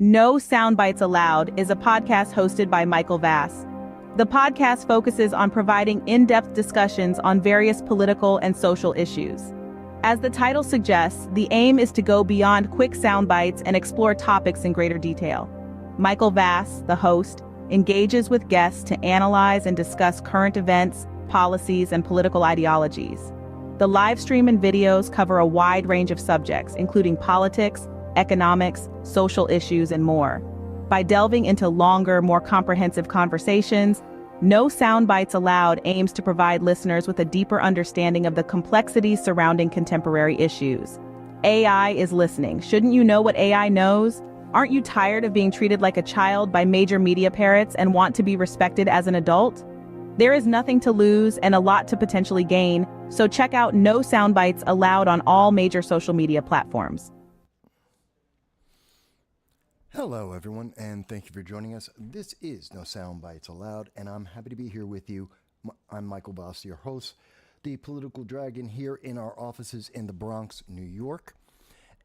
No Soundbites Allowed is a podcast hosted by Michael Vass. The podcast focuses on providing in-depth discussions on various political and social issues. As the title suggests, the aim is to go beyond quick sound bites and explore topics in greater detail. Michael Vass, the host, engages with guests to analyze and discuss current events, policies, and political ideologies. The live stream and videos cover a wide range of subjects, including politics, economics, social issues, and more. By delving into longer, more comprehensive conversations, No Soundbites Allowed aims to provide listeners with a deeper understanding of the complexities surrounding contemporary issues. AI is listening. Shouldn't you know what AI knows? Aren't you tired of being treated like a child by major media parrots and want to be respected as an adult? There is nothing to lose and a lot to potentially gain, so check out No Soundbites Allowed on all major social media platforms. Hello, everyone, and thank you for joining us. This is No Soundbites Allowed, and I'm happy to be here with you. I'm Michael Voss, your host, the political dragon here in our offices in the Bronx, New York.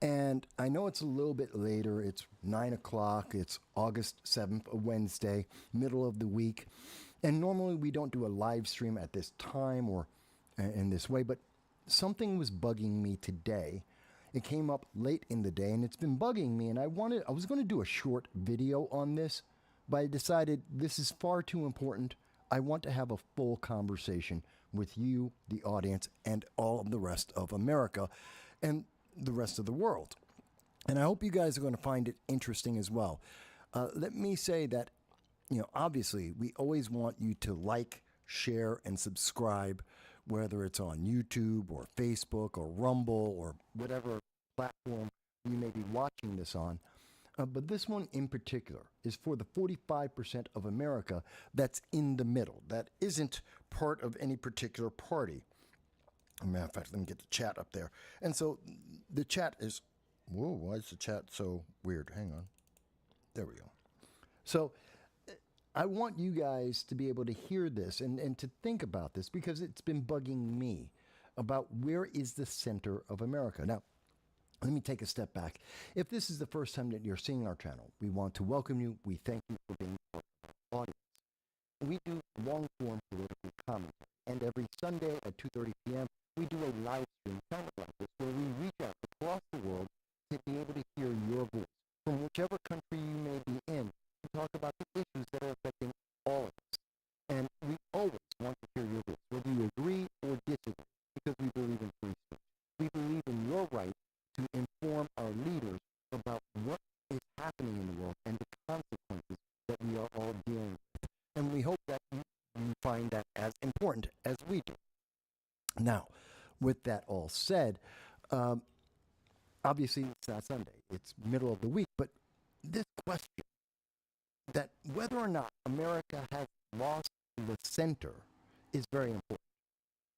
And I know it's a little bit later. It's 9 o'clock. It's August 7th, a Wednesday, middle of the week. And normally we don't do a live stream at this time or in this way, but something was bugging me today. It came up late in the day and it's been bugging me, and I was going to do a short video on this, but I decided this is far too important. I want to have a full conversation with you, the audience, and all of the rest of America and the rest of the world. And I hope you guys are going to find it interesting as well. Let me say that, obviously we always want you to like, share, and subscribe, whether it's on YouTube or Facebook or Rumble or whatever platform you may be watching this on. But this one in particular is for the 45% of America that's in the middle, that isn't part of any particular party. As a matter of fact, let me get the chat up there. And so the chat is, whoa, why is the chat so weird? Hang on. There we go. So I want you guys to be able to hear this and to think about this, because it's been bugging me about where is the center of America. Now, let me take a step back. If this is the first time that you're seeing our channel, we want to welcome you. We thank you for being part of our audience. We do long-form political commentary, and every Sunday at 2:30 p.m., we do a live stream channel like this where we reach out across the world to be able to hear your voice from whichever country you may be in, to talk about the issues that are affecting all of us. And we always want to hear your voice, whether you agree or disagree, because we believe in free speech. We believe in your right to inform our leaders about what is happening in the world and the consequences that we are all dealing with. And we hope that you find that as important as we do. Now, with that all said, obviously it's not Sunday, it's middle of the week, but this question, that whether or not America has lost the center, is very important.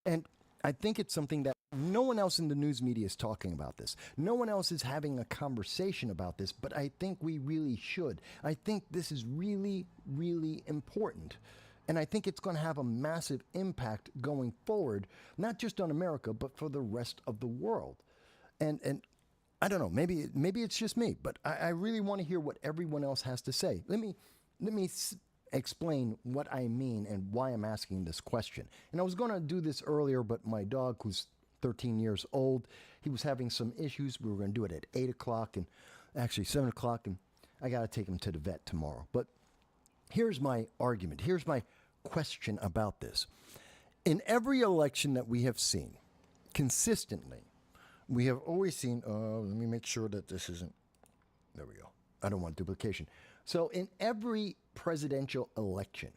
And I think it's something that no one else in the news media is talking about this. No one else is having a conversation about this, but I think we really should. I think this is really, really important. And I think it's going to have a massive impact going forward, not just on America, but for the rest of the world. And I don't know, maybe it's just me, but I really want to hear what everyone else has to say. Let me explain what I mean and why I'm asking this question. And I was going to do this earlier, but my dog, who's 13 years old, he was having some issues. We were going to do it at 8 o'clock and actually 7 o'clock, and I got to take him to the vet tomorrow. But here's my argument. Here's my question about this. In every election that we have seen, consistently, we have always seen, let me make sure that this isn't, there we go. I don't want duplication. So in every presidential election,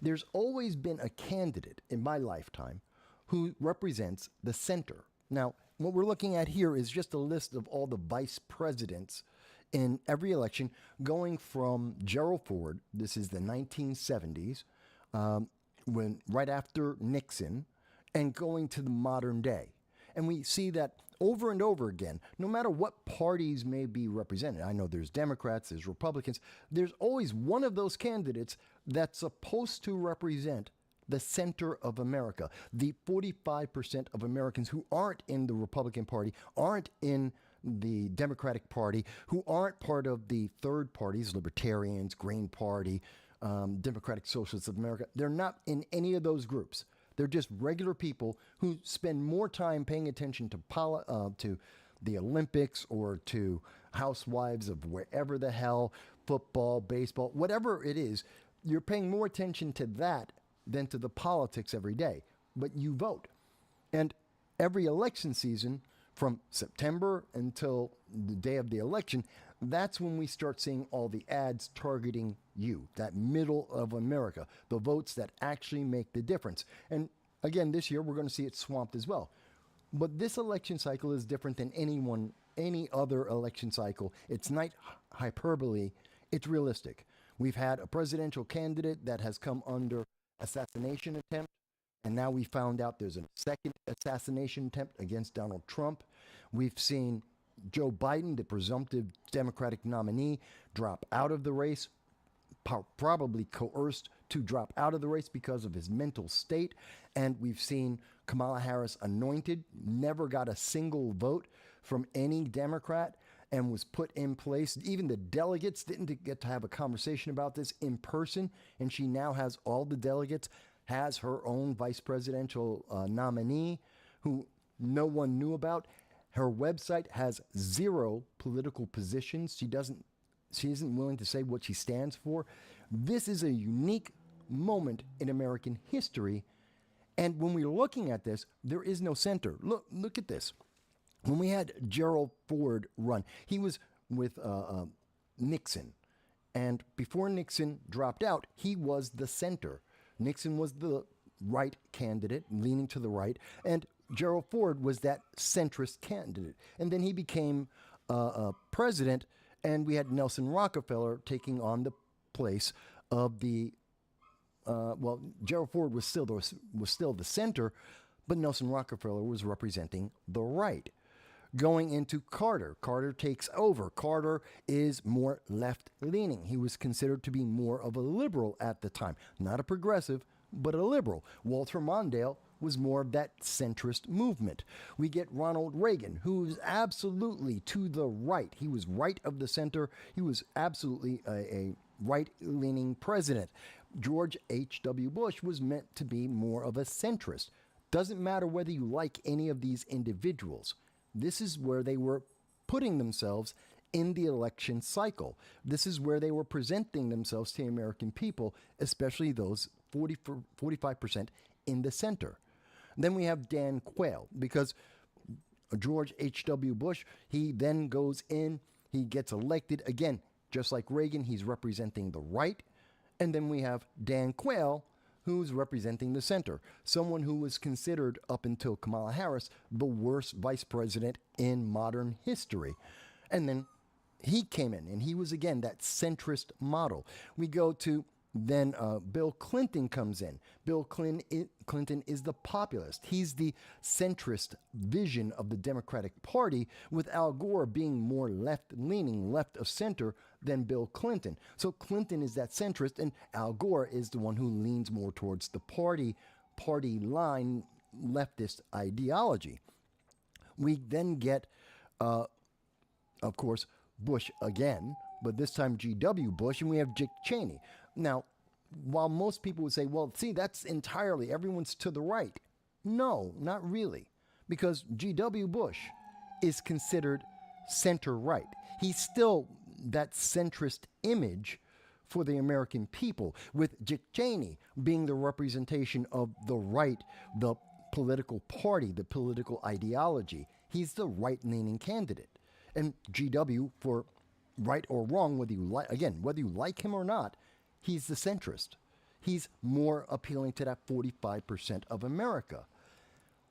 there's always been a candidate in my lifetime who represents the center. Now, what we're looking at here is just a list of all the vice presidents in every election, going from Gerald Ford, this is the 1970s, right after Nixon, and going to the modern day. And we see that over and over again, no matter what parties may be represented. I know there's Democrats, there's Republicans. There's always one of those candidates that's supposed to represent the center of America, the 45% of Americans who aren't in the Republican Party, aren't in the Democratic Party, who aren't part of the third parties, Libertarians, Green Party, Democratic Socialists of America. They're not in any of those groups. They're just regular people who spend more time paying attention to the Olympics or to housewives of wherever the hell, football, baseball, whatever it is. You're paying more attention to that than to the politics every day. But you vote. And every election season, from September until the day of the election, that's when we start seeing all the ads targeting you, that middle of America, the votes that actually make the difference. And again, this year, we're going to see it swamped as well. But this election cycle is different than any other election cycle. It's not hyperbole, it's realistic. We've had a presidential candidate that has come under assassination attempt, and now we found out there's a second assassination attempt against Donald Trump. We've seen Joe Biden, the presumptive Democratic nominee, drop out of the race, probably coerced to drop out of the race because of his mental state. And we've seen Kamala Harris anointed, never got a single vote from any Democrat, and was put in place. Even the delegates didn't get to have a conversation about this in person, and she now has all the delegates, has her own vice presidential nominee who no one knew about. Her website has 0 political positions. She isn't willing to say what she stands for. This is a unique moment in American history. And when we're looking at this, there is no center. Look at this. When we had Gerald Ford run, he was with Nixon. And before Nixon dropped out, he was the center. Nixon was the right candidate, leaning to the right. And Gerald Ford was that centrist candidate. And then he became president, and we had Nelson Rockefeller taking on the place of the Gerald Ford was still the center, but Nelson Rockefeller was representing the right. Going into Carter, Carter takes over. Carter is more left-leaning. He was considered to be more of a liberal at the time, not a progressive, but a liberal. Walter Mondale was more of that centrist movement. We get Ronald Reagan, who was absolutely to the right. He was right of the center. He was absolutely a right-leaning president. George H.W. Bush was meant to be more of a centrist. Doesn't matter whether you like any of these individuals. This is where they were putting themselves in the election cycle. This is where they were presenting themselves to the American people, especially those 45% in the center. Then we have Dan Quayle, because George H.W. Bush, he then goes in, he gets elected. Again, just like Reagan, he's representing the right. And then we have Dan Quayle, who's representing the center. Someone who was considered, up until Kamala Harris, the worst vice president in modern history. And then he came in, and he was, again, that centrist model. We go to then Bill Clinton comes in. Bill Clinton is the populist. He's the centrist vision of the Democratic Party, with Al Gore being more left-leaning, left of center than Bill Clinton. So Clinton is that centrist, and Al Gore is the one who leans more towards the party line, leftist ideology. We then get, of course, Bush again, but this time G.W. Bush, and we have Dick Cheney. Now, while most people would say, well, see, that's entirely, everyone's to the right. No, not really. Because G.W. Bush is considered center-right. He's still that centrist image for the American people, with Dick Cheney being the representation of the right, the political party, the political ideology. He's the right-leaning candidate. And G.W., for right or wrong, whether you like him or not, he's the centrist. He's more appealing to that 45% of America.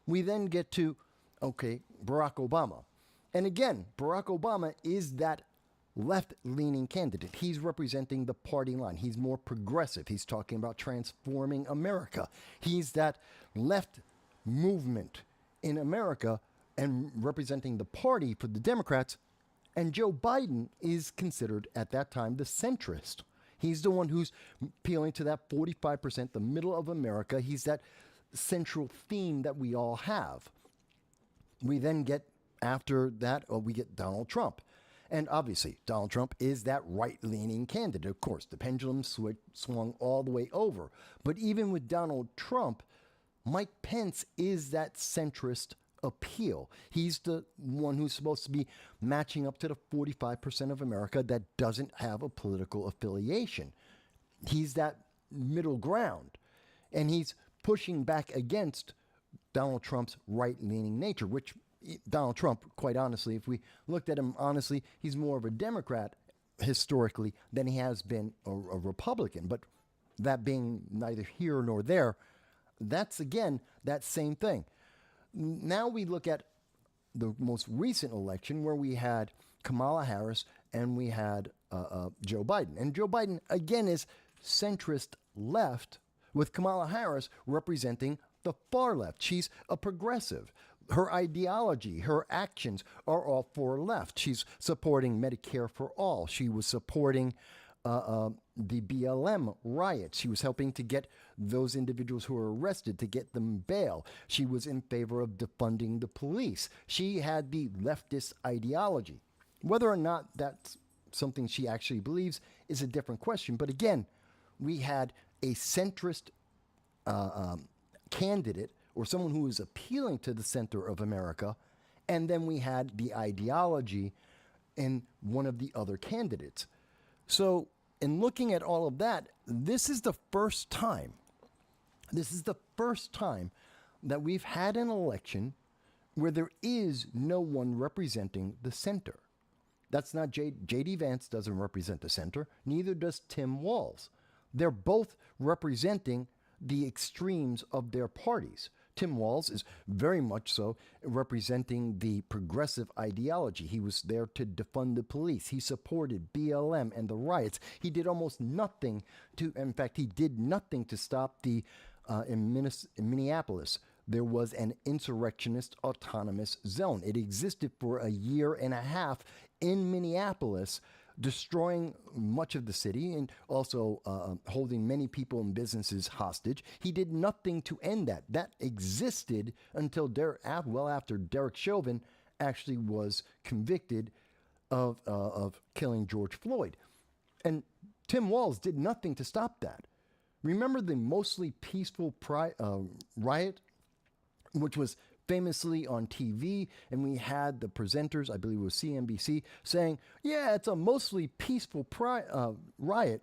We then get to, Barack Obama. And again, Barack Obama is that left-leaning candidate. He's representing the party line. He's more progressive. He's talking about transforming America. He's that left movement in America and representing the party for the Democrats. And Joe Biden is considered at that time the centrist. He's the one who's appealing to that 45%, the middle of America. He's that central theme that we all have. We then get after that, we get Donald Trump. And obviously, Donald Trump is that right-leaning candidate. Of course, the pendulum swung all the way over. But even with Donald Trump, Mike Pence is that centrist appeal. He's the one who's supposed to be matching up to the 45% of America that doesn't have a political affiliation. He's that middle ground. And he's pushing back against Donald Trump's right-leaning nature, which Donald Trump, quite honestly, if we looked at him honestly, he's more of a Democrat historically than he has been a Republican. But that being neither here nor there, that's again that same thing. Now we look at the most recent election where we had Kamala Harris and we had Joe Biden. And Joe Biden, again, is centrist left, with Kamala Harris representing the far left. She's a progressive. Her ideology, her actions are all for left. She's supporting Medicare for all. She was supporting the BLM riots. She was helping to get those individuals who were arrested to get them bail. She was in favor of defunding the police. She had the leftist ideology. Whether or not that's something she actually believes is a different question. But again, we had a centrist candidate, or someone who is appealing to the center of America, and then we had the ideology in one of the other candidates. So in looking at all of that, this is the first time that we've had an election where there is no one representing the center. That's not J.D. Vance doesn't represent the center, neither does Tim Walz. They're both representing the extremes of their parties. Tim Walz is very much so representing the progressive ideology. He was there to defund the police. He supported BLM and the riots. He did almost nothing in fact, he did nothing to stop in Minneapolis. There was an insurrectionist autonomous zone. It existed for a year and a half in Minneapolis, destroying much of the city and also holding many people and businesses hostage. He did nothing to end that. That existed until after Derek Chauvin actually was convicted of killing George Floyd. And Tim Walz did nothing to stop that. Remember the mostly peaceful riot, which was famously on TV, and we had the presenters, I believe it was CNBC, saying, yeah, it's a mostly peaceful riot.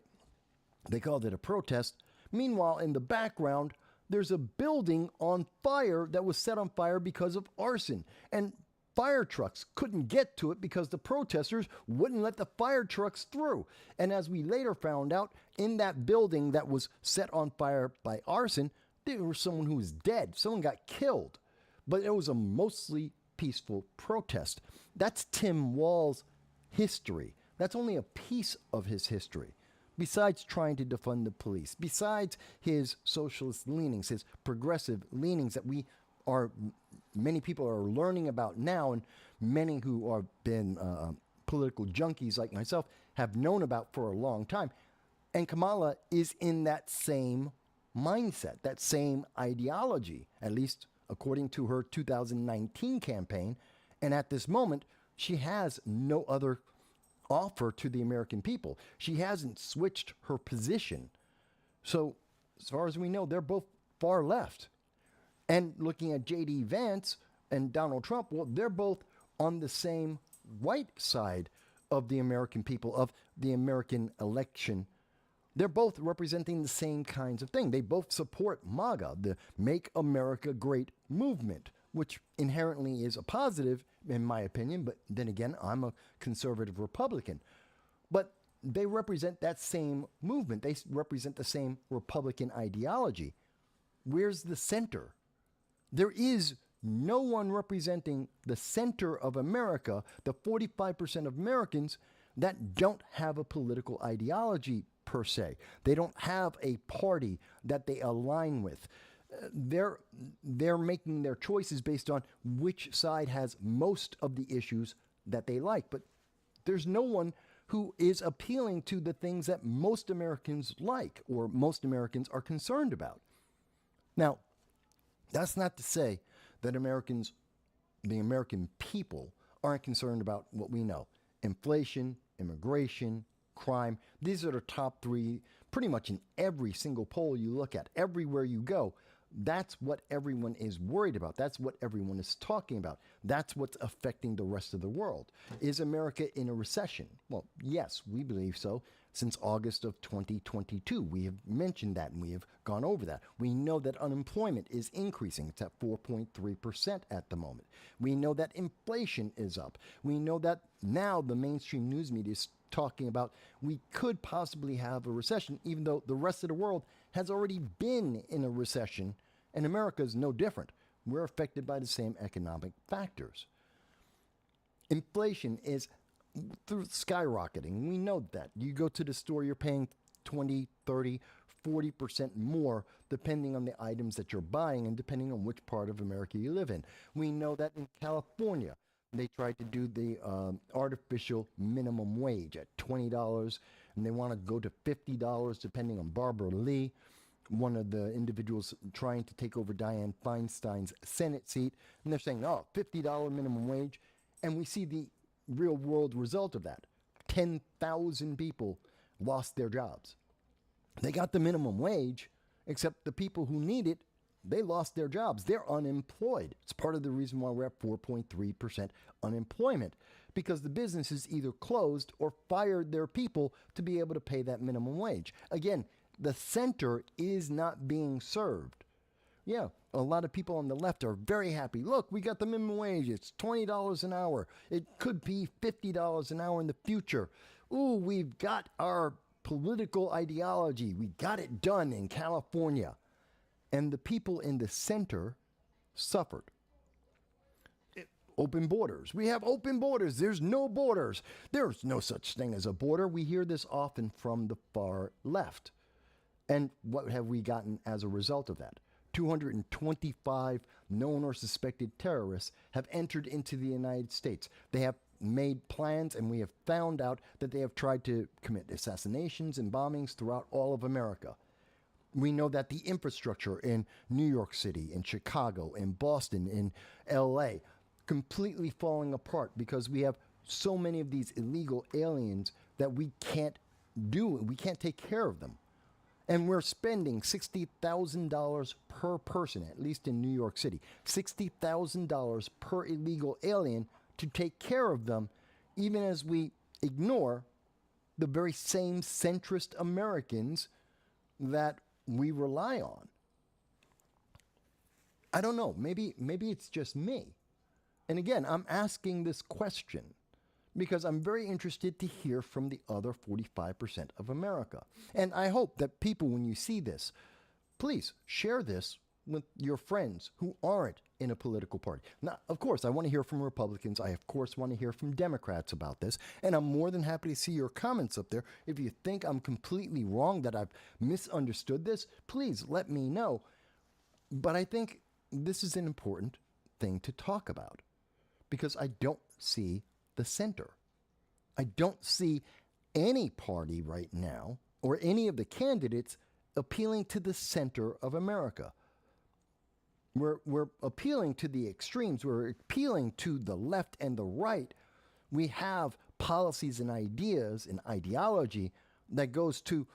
They called it a protest. Meanwhile, in the background, there's a building on fire that was set on fire because of arson. And fire trucks couldn't get to it because the protesters wouldn't let the fire trucks through. And as we later found out, in that building that was set on fire by arson, there was someone who was dead. Someone got killed. But it was a mostly peaceful protest. That's Tim Walz's history. That's only a piece of his history. Besides trying to defund the police, besides his socialist leanings, his progressive leanings that many people are learning about now, and many who have been political junkies like myself have known about for a long time. And Kamala is in that same mindset, that same ideology, at least according to her 2019 campaign. And at this moment, she has no other offer to the American people. She hasn't switched her position. So as far as we know, they're both far left. And looking at J.D. Vance and Donald Trump, well, they're both on the same right side of the American people, of the American election. They're both representing the same kinds of thing. They both support MAGA, the Make America Great movement, which inherently is a positive, in my opinion. But then again, I'm a conservative Republican. But they represent that same movement. They represent the same Republican ideology. Where's the center? There is no one representing the center of America, the 45% of Americans that don't have a political ideology per se. They don't have a party that they align with. They're making their choices based on which side has most of the issues that they like. But there's no one who is appealing to the things that most Americans like or most Americans are concerned about. Now, that's not to say that Americans the American people aren't concerned about what we know: inflation, immigration, crime. These are the top three pretty much in every single poll you look at, everywhere you go. That's what everyone is worried about. That's what everyone is talking about. That's what's affecting the rest of the world. Is America in a recession? Well, yes, we believe so. Since August of 2022, we have mentioned that and we have gone over that. We know that unemployment is increasing. It's at 4.3% at the moment. We know that inflation is up. We know that now the mainstream news media is talking about we could possibly have a recession, even though the rest of the world has already been in a recession, and America is no different. We're affected by the same economic factors. Inflation is skyrocketing. We know that. You go to the store, you're paying 20, 30, 40% more depending on the items that you're buying and depending on which part of America you live in. We know that in California, they tried to do the artificial minimum wage at $20, and they want to go to $50 depending on Barbara Lee, one of the individuals trying to take over Dianne Feinstein's Senate seat. And they're saying, oh, $50 minimum wage. And we see the real world result of that. 10,000 people lost their jobs. They got the minimum wage, except the people who need it, they lost their jobs. They're unemployed. It's part of the reason why we're at 4.3% unemployment, because the businesses either closed or fired their people to be able to pay that minimum wage. Again, the center is not being served. Yeah, a lot of people on the left are very happy. Look, we got the minimum wage. It's $20 an hour. It could be $50 an hour in the future. Ooh, we've got our political ideology. We got it done in California. And the people in the center suffered. Open borders. We have open borders. There's no borders. There's no such thing as a border. We hear this often from the far left. And what have we gotten as a result of that? 225 known or suspected terrorists have entered into the United States. They have made plans, and we have found out that they have tried to commit assassinations and bombings throughout all of America. We know that the infrastructure in New York City, in Chicago, in Boston, in LA, completely falling apart because we have so many of these illegal aliens that we can't take care of them. And we're spending $60,000 per person, at least in New York City, $60,000 per illegal alien to take care of them, even as we ignore the very same centrist Americans that we rely on. I don't know. Maybe it's just me. And again, I'm asking this question because I'm very interested to hear from the other 45% of America. And I hope that people, when you see this, please share this with your friends who aren't in a political party. Now, of course, I want to hear from Republicans. I, of course, want to hear from Democrats about this. And I'm more than happy to see your comments up there. If you think I'm completely wrong, that I've misunderstood this, please let me know. But I think this is an important thing to talk about because I don't see the center. I don't see any party right now or any of the candidates appealing to the center of America. We're appealing to the extremes. We're appealing to the left and the right. We have policies and ideas and ideology that goes to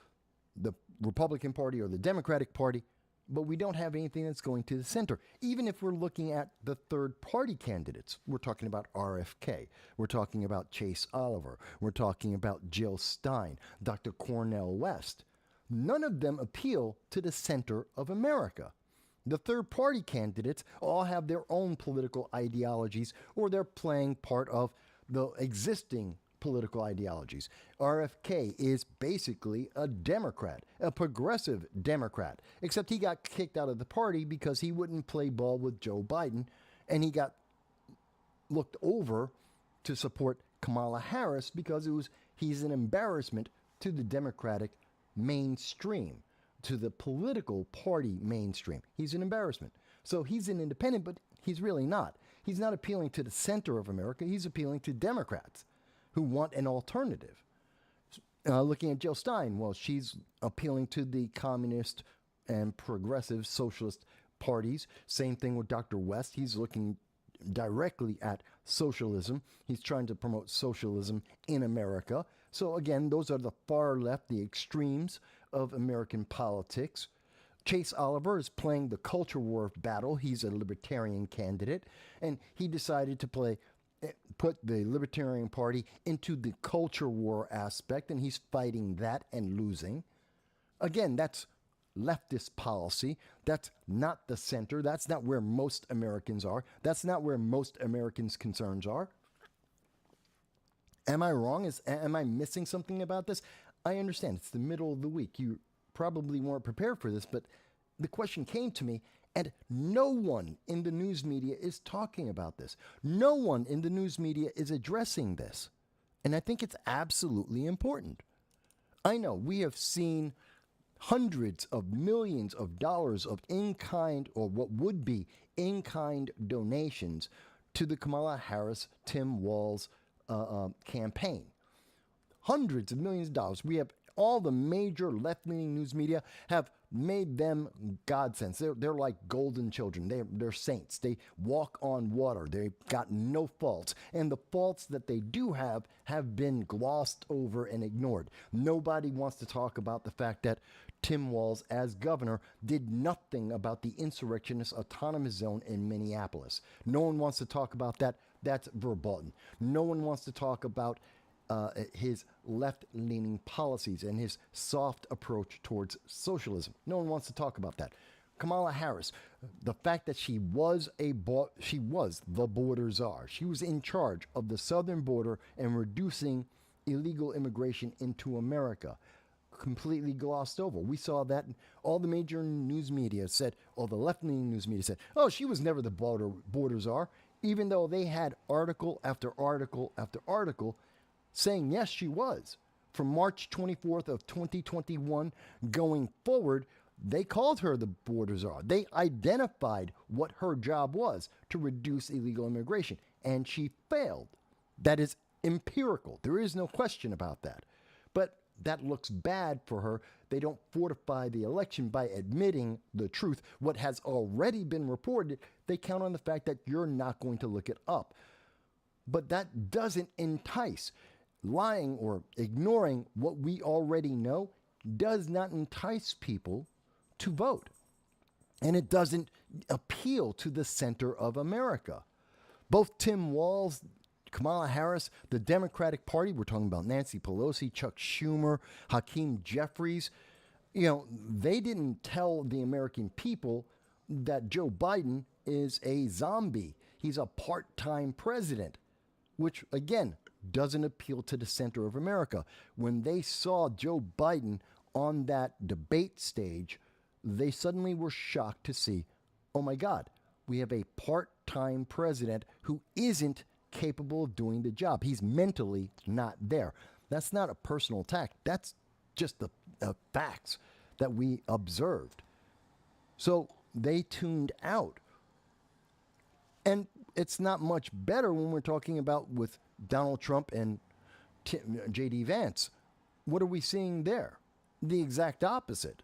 the Republican Party or the Democratic Party, but we don't have anything that's going to the center. Even if we're looking at the third party candidates, we're talking about RFK, we're talking about Chase Oliver, we're talking about Jill Stein, Dr. Cornel West. None of them appeal to the center of America. The third party candidates all have their own political ideologies, or they're playing part of the existing political ideologies. RFK is basically a Democrat, a progressive Democrat, except he got kicked out of the party because he wouldn't play ball with Joe Biden, and he got looked over to support Kamala Harris because he's an embarrassment to the Democratic mainstream, to the political party mainstream. He's an embarrassment. So he's an independent, but he's really not. He's not appealing to the center of America. He's appealing to Democrats who want an alternative. Looking at Jill Stein, well, she's appealing to the communist and progressive socialist parties. Same thing with Dr. West. He's looking directly at socialism. He's trying to promote socialism in America. So again, those are the far left, the extremes of American politics. Chase Oliver is playing the culture war battle. He's a libertarian candidate, and he decided to put the Libertarian Party into the culture war aspect, and he's fighting that and losing. Again, that's leftist policy. That's not the center. That's not where most Americans are. That's not where most Americans' concerns are. Am I wrong? Am I missing something about this? I understand. It's the middle of the week. You probably weren't prepared for this, but the question came to me, and no one in the news media is talking about this. No one in the news media is addressing this. And I think it's absolutely important. I know we have seen hundreds of millions of dollars of in-kind, or what would be in-kind donations to the Kamala Harris-Tim Walz campaign. Hundreds of millions of dollars. We have all the major left-leaning news media have made them godsends. They're like golden children. They're saints. They walk on water. They've got no faults. And the faults that they do have been glossed over and ignored. Nobody wants to talk about the fact that Tim Walz, as governor, did nothing about the insurrectionist autonomous zone in Minneapolis. No one wants to talk about that. That's verboten. No one wants to talk about his left-leaning policies and his soft approach towards socialism. No one wants to talk about that. Kamala Harris, the fact that she was the border czar. She was in charge of the southern border and reducing illegal immigration into America. Completely glossed over. We saw that all the major news media said, all the left-leaning news media said, oh, she was never the border czar, even though they had article after article after article saying, yes, she was. From March 24th of 2021 going forward, they called her the border czar. They identified what her job was, to reduce illegal immigration, and she failed. That is empirical. There is no question about that. But that looks bad for her. They don't fortify the election by admitting the truth. What has already been reported, they count on the fact that you're not going to look it up. But that doesn't entice. Lying or ignoring what we already know does not entice people to vote. And it doesn't appeal to the center of America. Both Tim Walz, Kamala Harris, the Democratic Party, we're talking about Nancy Pelosi, Chuck Schumer, Hakeem Jeffries, they didn't tell the American people that Joe Biden is a zombie. He's a part-time president, which, again, doesn't appeal to the center of America. When they saw Joe Biden on that debate stage, they suddenly were shocked to see, oh my God, we have a part-time president who isn't capable of doing the job. He's mentally not there. That's not a personal attack. That's just the facts that we observed. So they tuned out. And it's not much better when we're talking about with Donald Trump and J.D. Vance. What are we seeing there? The exact opposite.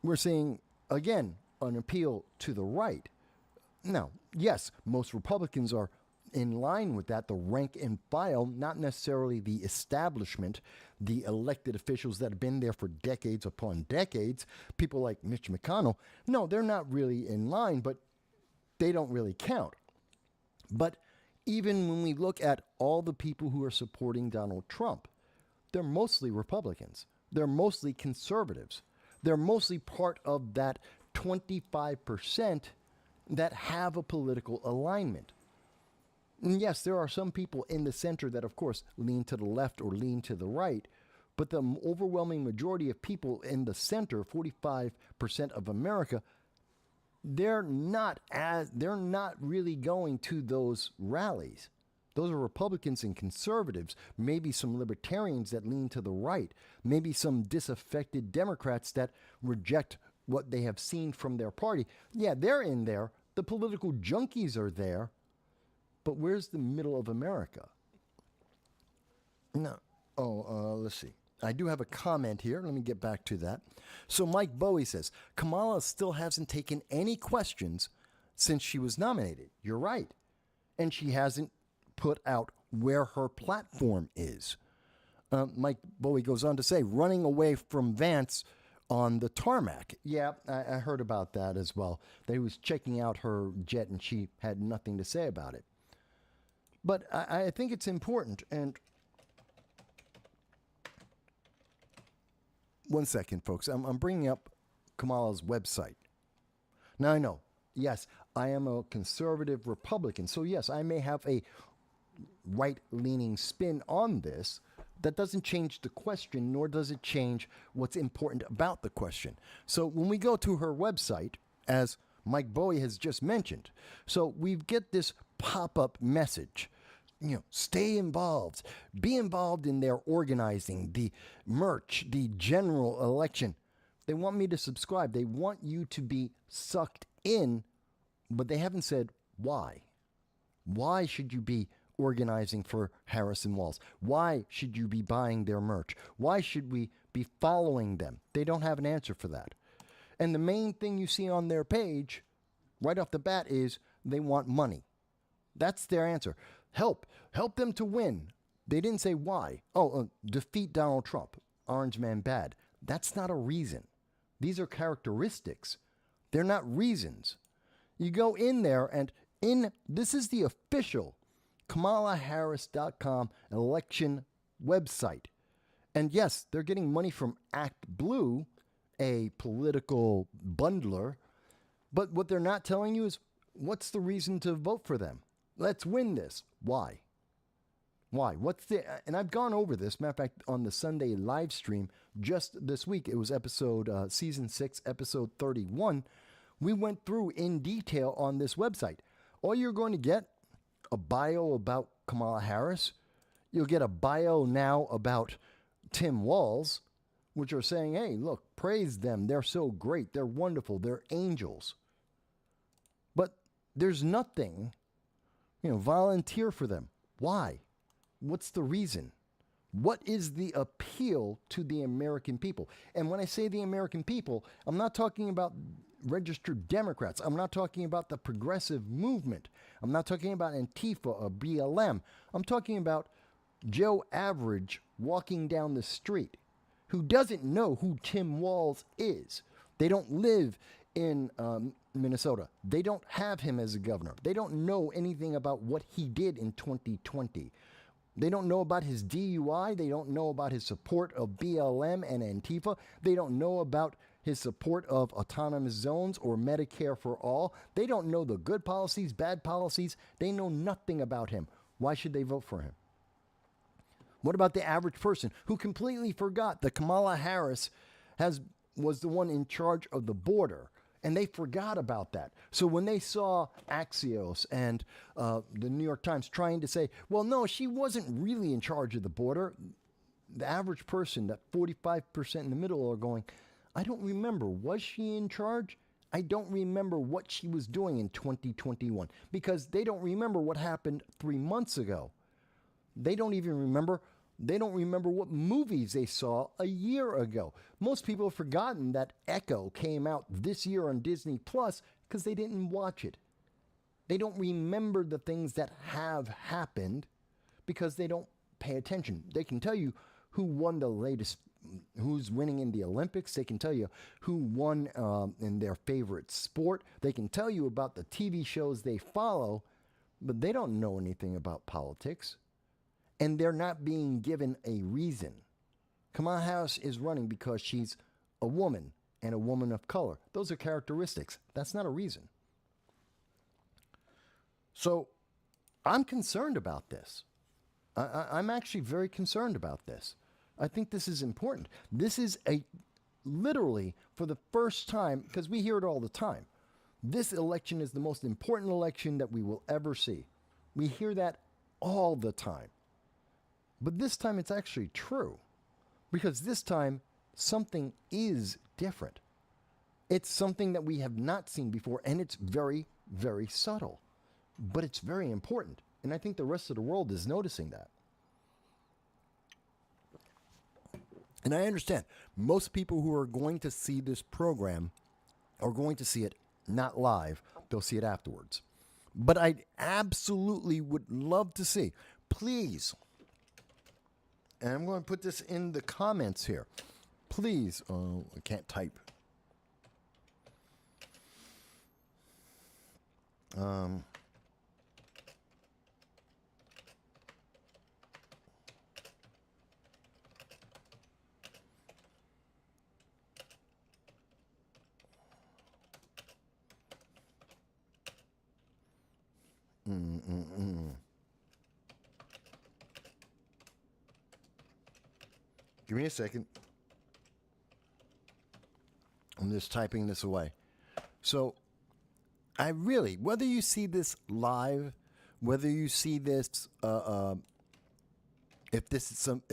We're seeing, again, an appeal to the right. Now, yes, most Republicans are in line with that, the rank and file, not necessarily the establishment, the elected officials that have been there for decades upon decades, people like Mitch McConnell. No, they're not really in line, but they don't really count. But even when we look at all the people who are supporting Donald Trump, they're mostly Republicans. They're mostly conservatives. They're mostly part of that 25% that have a political alignment. And yes, there are some people in the center that, of course, lean to the left or lean to the right, but the overwhelming majority of people in the center, 45% of America, they're not really going to those rallies. Those are Republicans and conservatives, maybe some libertarians that lean to the right, maybe some disaffected Democrats that reject what they have seen from their party. Yeah, they're in there. The political junkies are there. But where's the middle of America? No. Let's see. I do have a comment here. Let me get back to that. So Mike Bowie says, Kamala still hasn't taken any questions since she was nominated. You're right. and she hasn't put out where her platform is. Mike Bowie goes on to say, running away from Vance on the tarmac. Yeah, I heard about that as well. They was checking out her jet and she had nothing to say about it. But I think it's important. And one second, folks. I'm bringing up Kamala's website. Now, I know, yes, I am a conservative Republican. So, yes, I may have a right-leaning spin on this. That doesn't change the question, nor does it change what's important about the question. So when we go to her website, as Mike Bowie has just mentioned, so we get this pop-up message, stay involved, be involved in their organizing, the merch, the general election. They want me to subscribe. They want you to be sucked in, but they haven't said why. Why should you be organizing for Harris and Walz? Why should you be buying their merch? Why should we be following them? They don't have an answer for that. And the main thing you see on their page right off the bat is they want money. That's their answer. Help them to win. They didn't say why. Defeat Donald Trump. Orange man bad. That's not a reason. These are characteristics. They're not reasons. You go in there and this is the official KamalaHarris.com election website. And yes, they're getting money from Act Blue, a political bundler. But what they're not telling you is what's the reason to vote for them? Let's win this. Why? And I've gone over this. Matter of fact, on the Sunday live stream just this week, it was season 6, episode 31. We went through in detail on this website. All you're going to get a bio about Kamala Harris. You'll get a bio now about Tim Walz, which are saying, hey, look, praise them. They're so great. They're wonderful. They're angels. But there's nothing, volunteer for them. Why? What's the reason? What is the appeal to the American people? And when I say the American people, I'm not talking about registered Democrats. I'm not talking about the progressive movement. I'm not talking about Antifa or BLM. I'm talking about Joe Average walking down the street who doesn't know who Tim Walz is. They don't live in Minnesota. They don't have him as a governor. They don't know anything about what he did in 2020. They don't know about his DUI. They don't know about his support of BLM and Antifa. They don't know about his support of autonomous zones or Medicare for all. They don't know the good policies, bad policies. They know nothing about him. Why should they vote for him? What about the average person who completely forgot that Kamala Harris was the one in charge of the border? And they forgot about that. So when they saw Axios and the New York Times trying to say, well, no, she wasn't really in charge of the border, the average person, that 45% in the middle, are going, I don't remember. Was she in charge? I don't remember what she was doing in 2021 because they don't remember what happened 3 months ago. They don't even remember. They don't remember what movies they saw a year ago. Most people have forgotten that Echo came out this year on Disney Plus because they didn't watch it. They don't remember the things that have happened because they don't pay attention. They can tell you who won the latest, who's winning in the Olympics. They can tell you who won in their favorite sport. They can tell you about the TV shows they follow, but they don't know anything about politics. And they're not being given a reason. Kamala Harris is running because she's a woman and a woman of color. Those are characteristics. That's not a reason. So I'm concerned about this. I'm actually very concerned about this. I think this is important. This is literally for the first time, because we hear it all the time, this election is the most important election that we will ever see. We hear that all the time. But this time it's actually true, because this time something is different. It's something that we have not seen before, and it's very, very subtle, but it's very important. And I think the rest of the world is noticing that. And I understand most people who are going to see this program are going to see it not live, they'll see it afterwards. But I absolutely would love to see, please, and I'm going to put this in the comments here. Please, oh, I can't type. Um, Give me a second. I'm just typing this away. So, I really, whether you see this live, whether you see this, if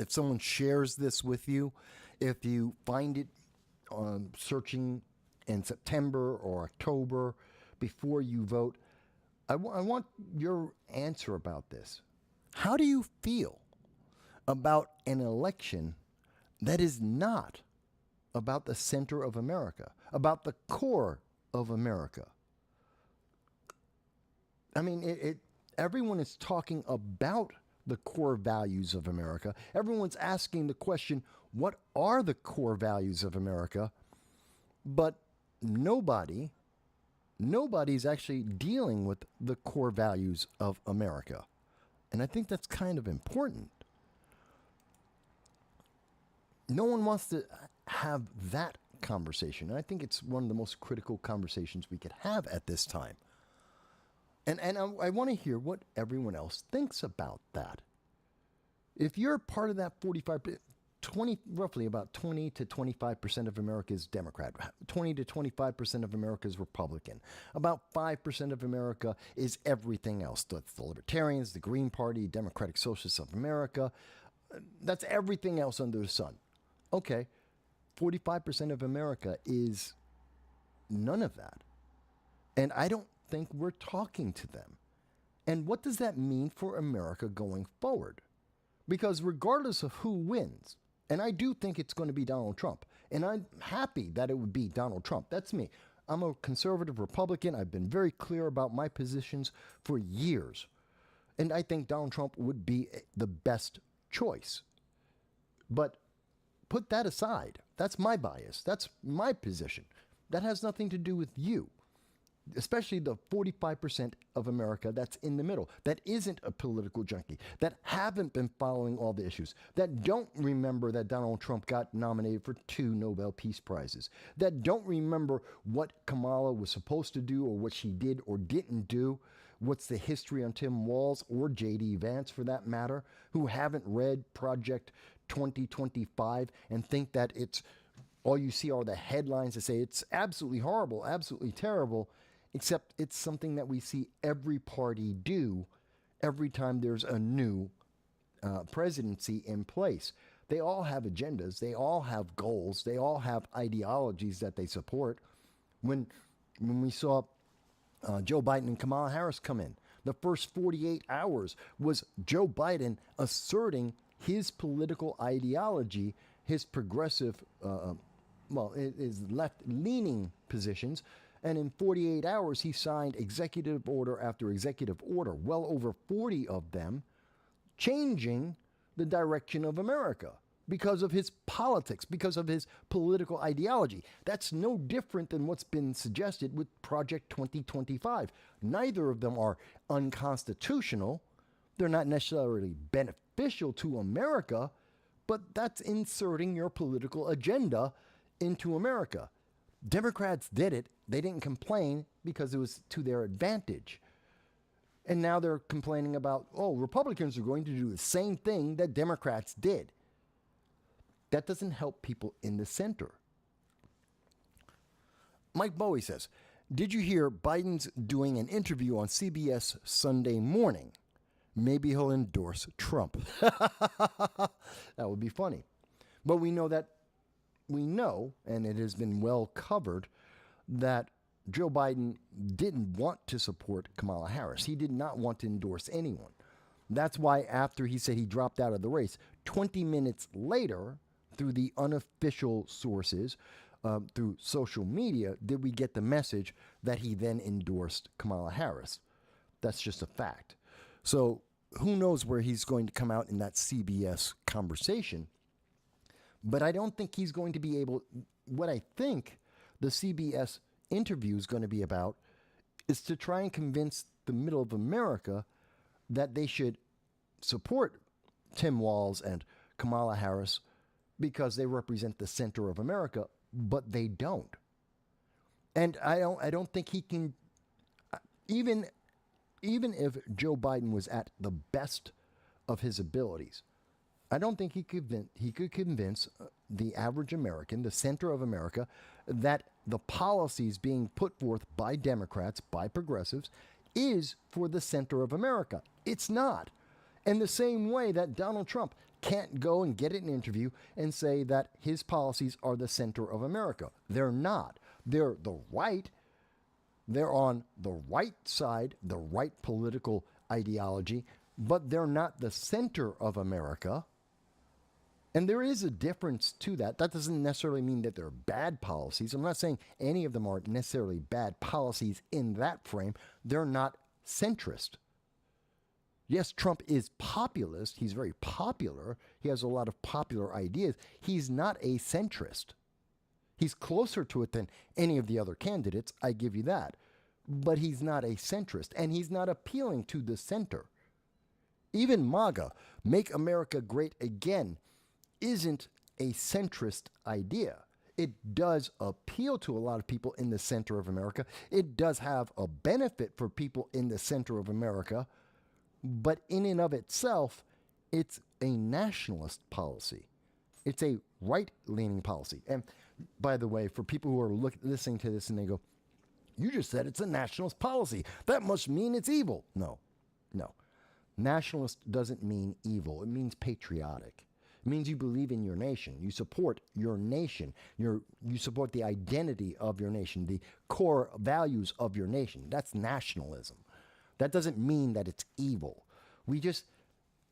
someone shares this with you, if you find it searching in September or October before you vote, I want your answer about this. How do you feel about an election that is not about the center of America, about the core of America? I mean, everyone is talking about the core values of America. Everyone's asking the question, what are the core values of America? But nobody's actually dealing with the core values of America. And I think that's kind of important. No one wants to have that conversation. And I think it's one of the most critical conversations we could have at this time. And I want to hear what everyone else thinks about that. If you're part of that 20, roughly about 20 to 25% of America is Democrat, 20 to 25% of America is Republican, about 5% of America is everything else. That's the Libertarians, the Green Party, Democratic Socialists of America. That's everything else under the sun. Okay, 45% of America is none of that. And I don't think we're talking to them. And what does that mean for America going forward? Because regardless of who wins, and I do think it's going to be Donald Trump, and I'm happy that it would be Donald Trump. That's me. I'm a conservative Republican. I've been very clear about my positions for years. And I think Donald Trump would be the best choice. But put that aside. That's my bias. That's my position. That has nothing to do with you. Especially the 45% of America that's in the middle, that isn't a political junkie, that haven't been following all the issues, that don't remember that Donald Trump got nominated for 2 Nobel Peace Prizes, that don't remember what Kamala was supposed to do or what she did or didn't do, what's the history on Tim Walz or J.D. Vance for that matter, who haven't read Project 2025 and think that it's all you see are the headlines that say it's absolutely horrible, absolutely terrible. Except it's something that we see every party do every time there's a new presidency in place. They all have agendas. They all have goals. They all have ideologies that they support. When we saw Joe Biden and Kamala Harris come in, the first 48 hours was Joe Biden asserting his political ideology, his progressive, his left-leaning positions. And in 48 hours, he signed executive order after executive order, well over 40 of them, changing the direction of America because of his politics, because of his political ideology. That's no different than what's been suggested with Project 2025. Neither of them are unconstitutional. They're not necessarily beneficial to America, but that's inserting your political agenda into America. Democrats did it. They didn't complain because it was to their advantage. And now they're complaining about, Republicans are going to do the same thing that Democrats did. That doesn't help people in the center. Mike Bowie says, did you hear Biden's doing an interview on CBS Sunday morning? Maybe he'll endorse Trump. That would be funny. But we know, and it has been well covered, that Joe Biden didn't want to support Kamala Harris. He did not want to endorse anyone. That's why after he said he dropped out of the race, 20 minutes later, through the unofficial sources, through social media, did we get the message that he then endorsed Kamala Harris. That's just a fact. So who knows where he's going to come out in that CBS conversation. But I don't think he's going to be able. What I think the CBS interview is going to be about is to try and convince the middle of America that they should support Tim Walz and Kamala Harris because they represent the center of America, but they don't. And I don't think he can, even if Joe Biden was at the best of his abilities, I don't think he could convince the average American, the center of America, that the policies being put forth by Democrats, by progressives, is for the center of America. It's not. In the same way that Donald Trump can't go and get an interview and say that his policies are the center of America. They're not. They're the right. They're on the right side, the right political ideology, but they're not the center of America. And there is a difference to that. That doesn't necessarily mean that they're bad policies. I'm not saying any of them are necessarily bad policies in that frame. They're not centrist. Yes, Trump is populist. He's very popular. He has a lot of popular ideas. He's not a centrist. He's closer to it than any of the other candidates. I give you that. But he's not a centrist, and he's not appealing to the center. Even MAGA, Make America Great Again, isn't a centrist idea. It does appeal to a lot of people in the center of America. It does have a benefit for people in the center of America. But in and of itself, it's a nationalist policy. It's a right-leaning policy. And by the way, for people who are listening to this and they go, you just said it's a nationalist policy. That must mean it's evil. No. Nationalist doesn't mean evil. It means patriotic. It means you believe in your nation. You support your nation. You support the identity of your nation, the core values of your nation. That's nationalism. That doesn't mean that it's evil. We just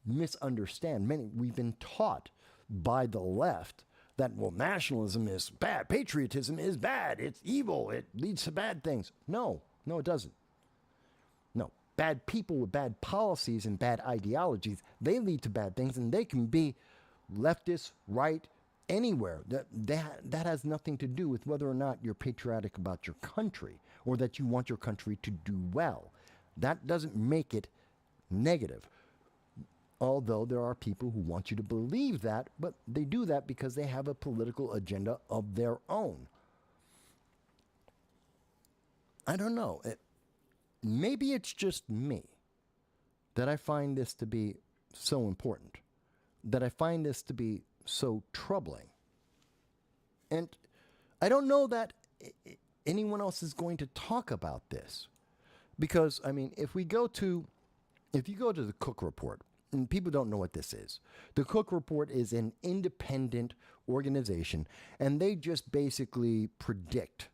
misunderstand. We've been taught by the left that, well, nationalism is bad. Patriotism is bad. It's evil. It leads to bad things. No, it doesn't. No. Bad people with bad policies and bad ideologies, they lead to bad things, and they can be leftist, right, anywhere. That has nothing to do with whether or not you're patriotic about your country or that you want your country to do well. That doesn't make it negative. Although there are people who want you to believe that, but they do that because they have a political agenda of their own. I don't know. Maybe it's just me that I find this to be so important, that I find this to be so troubling. And I don't know that anyone else is going to talk about this. Because, I mean, if you go to the Cook Report, and people don't know what this is, the Cook Report is an independent organization, and they just basically predict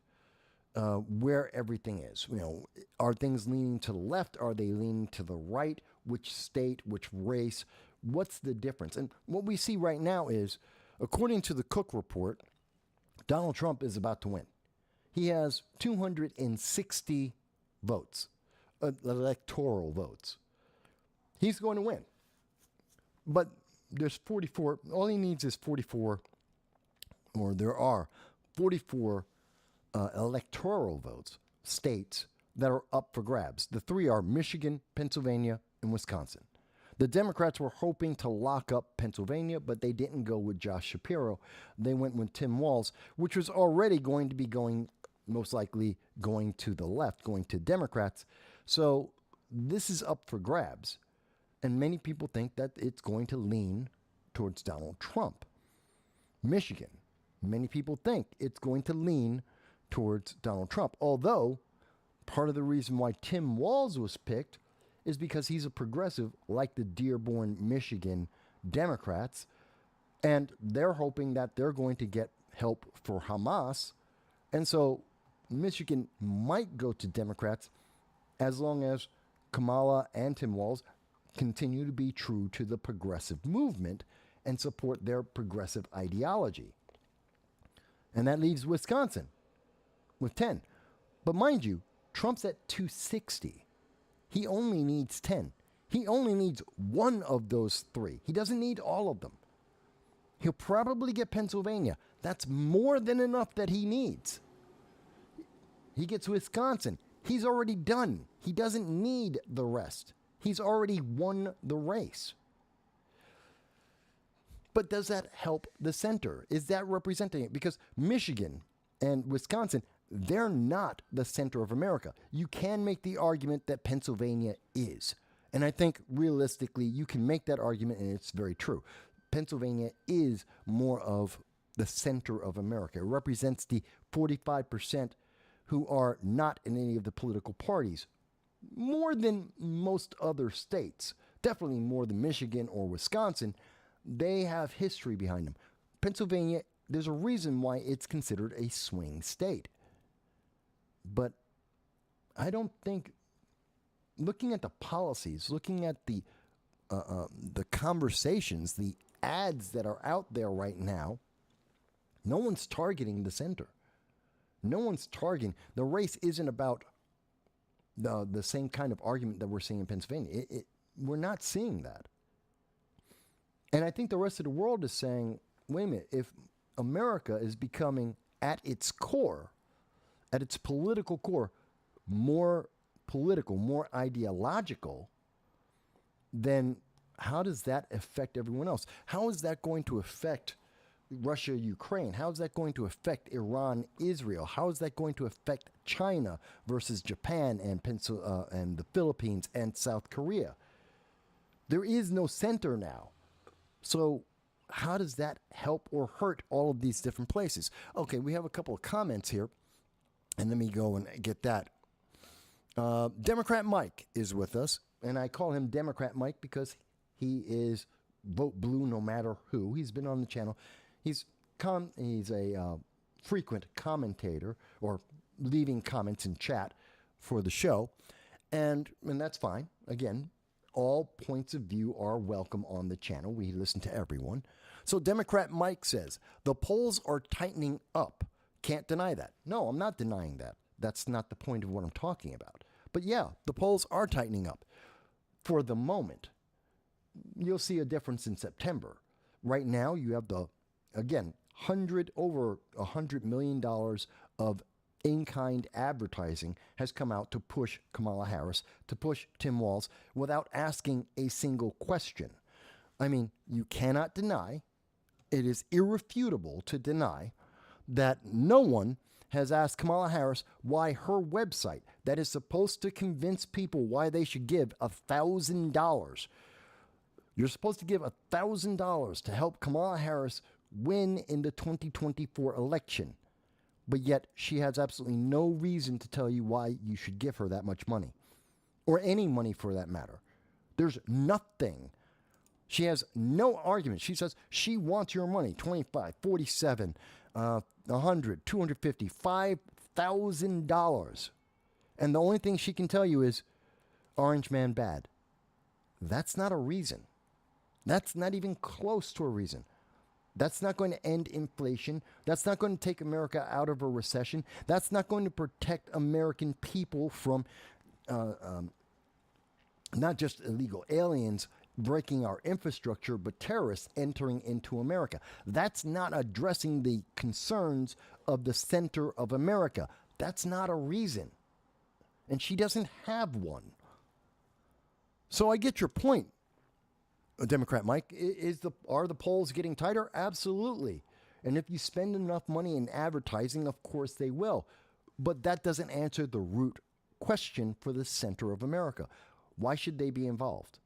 where everything is. You know, are things leaning to the left? Are they leaning to the right? Which state? Which race? What's the difference? And what we see right now is, according to the Cook Report, Donald Trump is about to win. He has 260 votes, electoral votes. He's going to win. But there's 44, all he needs is 44, or there are 44 electoral votes, states that are up for grabs. The three are Michigan, Pennsylvania, and Wisconsin. The Democrats were hoping to lock up Pennsylvania, but they didn't go with Josh Shapiro. They went with Tim Walz, which was already going to be most likely going to the left, going to Democrats. So this is up for grabs. And many people think that it's going to lean towards Donald Trump. Michigan, many people think it's going to lean towards Donald Trump. Although, part of the reason why Tim Walz was picked is because he's a progressive, like the Dearborn, Michigan Democrats. And they're hoping that they're going to get help for Hamas. And so Michigan might go to Democrats as long as Kamala and Tim Walz continue to be true to the progressive movement and support their progressive ideology. And that leaves Wisconsin with 10. But mind you, Trump's at 260. He only needs 10. He only needs one of those three. He doesn't need all of them. He'll probably get Pennsylvania. That's more than enough that he needs. He gets Wisconsin. He's already done. He doesn't need the rest. He's already won the race. But does that help the center? Is that representing it? Because Michigan and Wisconsin, they're not the center of America. You can make the argument that Pennsylvania is. And I think realistically, you can make that argument, and it's very true. Pennsylvania is more of the center of America. It represents the 45% who are not in any of the political parties, more than most other states, definitely more than Michigan or Wisconsin. They have history behind them. Pennsylvania, there's a reason why it's considered a swing state. But I don't think, looking at the policies, looking at the conversations, the ads that are out there right now, no one's targeting the center. No one's targeting. The race isn't about the same kind of argument that we're seeing in Pennsylvania. We're not seeing that. And I think the rest of the world is saying, wait a minute, if America is becoming at its core, at its political core, more political, more ideological, then how does that affect everyone else? How is that going to affect Russia, Ukraine? How is that going to affect Iran, Israel? How is that going to affect China versus Japan and the Philippines and South Korea? There is no center now. So how does that help or hurt all of these different places? Okay, we have a couple of comments here, and let me go and get that. Democrat Mike is with us, and I call him Democrat Mike because he is vote blue no matter who. He's been on the channel. He's a frequent commentator or leaving comments in chat for the show, and that's fine. Again, all points of view are welcome on the channel. We listen to everyone. So Democrat Mike says, the polls are tightening up. Can't deny that. No, I'm not denying that. That's not the point of what I'm talking about. But yeah, the polls are tightening up for the moment. You'll see a difference in September. Right now, you have over $100 million of in-kind advertising has come out to push Kamala Harris, to push Tim Walz, without asking a single question. I mean, you cannot deny, it is irrefutable to deny, that no one has asked Kamala Harris why her website, that is supposed to convince people why they should give $1,000. You're supposed to give $1,000 to help Kamala Harris win in the 2024 election. But yet she has absolutely no reason to tell you why you should give her that much money, or any money for that matter. There's nothing. She has no argument. She says she wants your money, $25, $47, $100, $250, $5,000. And the only thing she can tell you is Orange Man bad. That's not a reason. That's not even close to a reason. That's not going to end inflation. That's not going to take America out of a recession. That's not going to protect American people from not just illegal aliens breaking our infrastructure, but terrorists entering into America. That's not addressing the concerns of the center of America. That's not a reason. And she doesn't have one. So I get your point, Democrat Mike. Are the polls getting tighter? Absolutely. And if you spend enough money in advertising, of course they will. But that doesn't answer the root question for the center of America. Why should they be involved?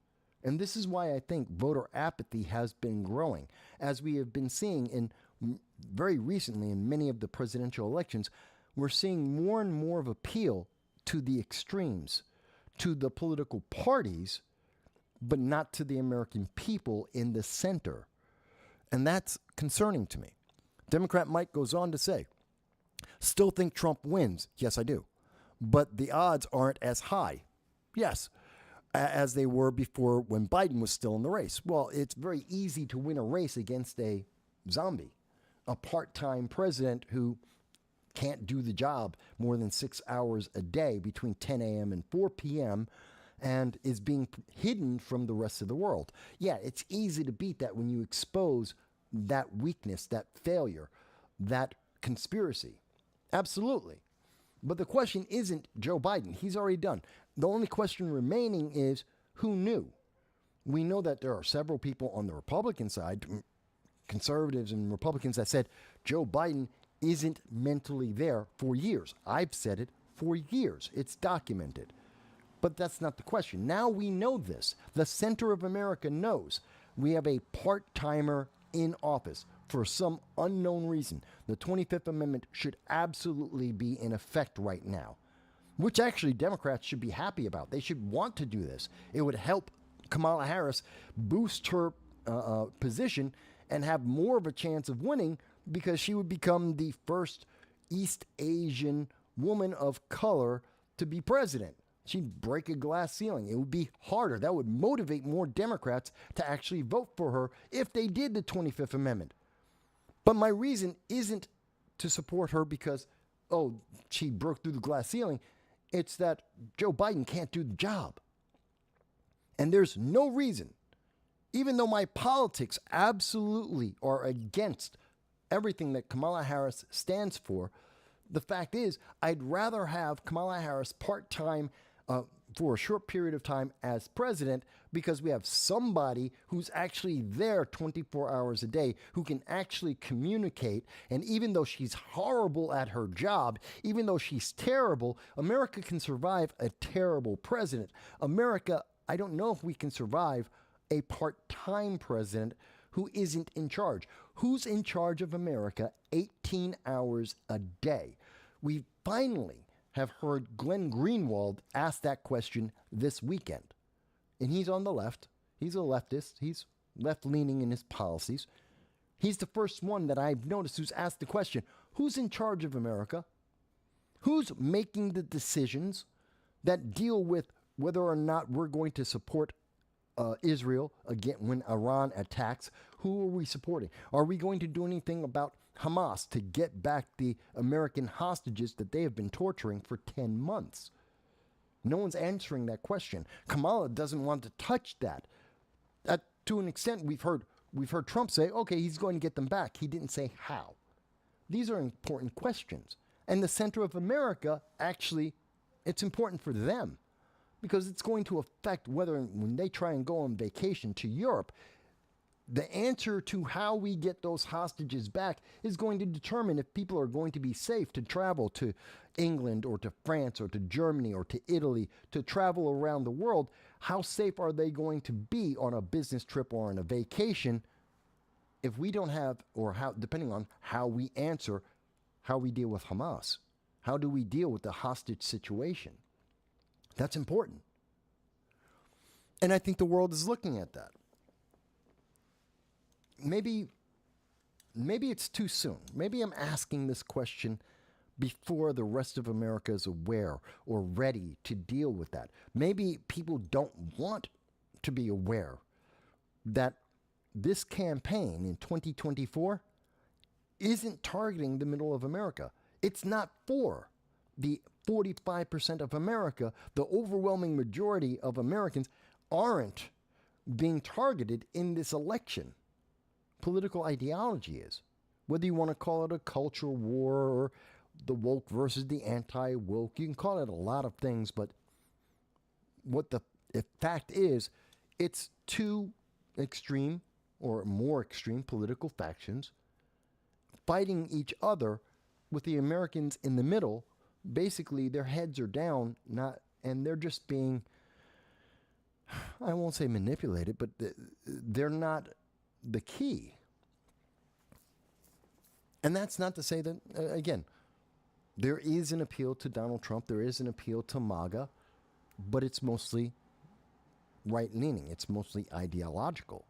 And this is why I think voter apathy has been growing. As we have been seeing very recently in many of the presidential elections, we're seeing more and more of appeal to the extremes, to the political parties, but not to the American people in the center. And that's concerning to me. Democrat Mike goes on to say, still think Trump wins. Yes, I do. But the odds aren't as high. Yes, as they were before when Biden was still in the race. Well, it's very easy to win a race against a zombie, a part-time president who can't do the job more than 6 hours a day between 10 a.m. and 4 p.m. and is being hidden from the rest of the world. Yeah, it's easy to beat that when you expose that weakness, that failure, that conspiracy. Absolutely. But the question isn't Joe Biden. He's already done. The only question remaining is who knew? We know that there are several people on the Republican side, conservatives and Republicans, that said Joe Biden isn't mentally there for years. I've said it for years. It's documented. But that's not the question. Now we know this. The center of America knows we have a part-timer in office for some unknown reason. The 25th Amendment should absolutely be in effect right now, which actually Democrats should be happy about. They should want to do this. It would help Kamala Harris boost her position and have more of a chance of winning because she would become the first East Asian woman of color to be president. She'd break a glass ceiling. It would be harder. That would motivate more Democrats to actually vote for her if they did the 25th Amendment. But my reason isn't to support her because, oh, she broke through the glass ceiling. It's that Joe Biden can't do the job. And there's no reason, even though my politics absolutely are against everything that Kamala Harris stands for, the fact is I'd rather have Kamala Harris part-time for a short period of time as president because we have somebody who's actually there 24 hours a day who can actually communicate. And even though she's horrible at her job, even though she's terrible, America can survive a terrible president. America, I don't know if we can survive a part-time president who isn't in charge. Who's in charge of America 18 hours a day? We finally have heard Glenn Greenwald ask that question this weekend. And he's on the left. He's a leftist. He's left-leaning in his policies. He's the first one that I've noticed who's asked the question, who's in charge of America? Who's making the decisions that deal with whether or not we're going to support Israel again when Iran attacks? Who are we supporting? Are we going to do anything about Hamas to get back the American hostages that they have been torturing for 10 months? No one's answering that question. Kamala doesn't want to touch that. To an extent, we've heard Trump say, okay, he's going to get them back. He didn't say how. These are important questions. And the center of America, actually, it's important for them because it's going to affect whether when they try and go on vacation to Europe, the answer to how we get those hostages back is going to determine if people are going to be safe to travel to England or to France or to Germany or to Italy, to travel around the world. How safe are they going to be on a business trip or on a vacation if we don't have, or how, depending on how we answer, how we deal with Hamas? How do we deal with the hostage situation? That's important. And I think the world is looking at that. Maybe it's too soon. Maybe I'm asking this question before the rest of America is aware or ready to deal with that. Maybe people don't want to be aware that this campaign in 2024 isn't targeting the middle of America. It's not for the 45% of America. The overwhelming majority of Americans aren't being targeted in this election. Political ideology is. Whether you want to call it a cultural war or the woke versus the anti-woke, you can call it a lot of things, but what the fact is, it's two extreme or more extreme political factions fighting each other with the Americans in the middle. Basically, their heads are down, and they're just being, I won't say manipulated, but they're not the key. And that's not to say that, again, there is an appeal to Donald Trump, there is an appeal to MAGA, but it's mostly right-leaning, it's mostly ideological.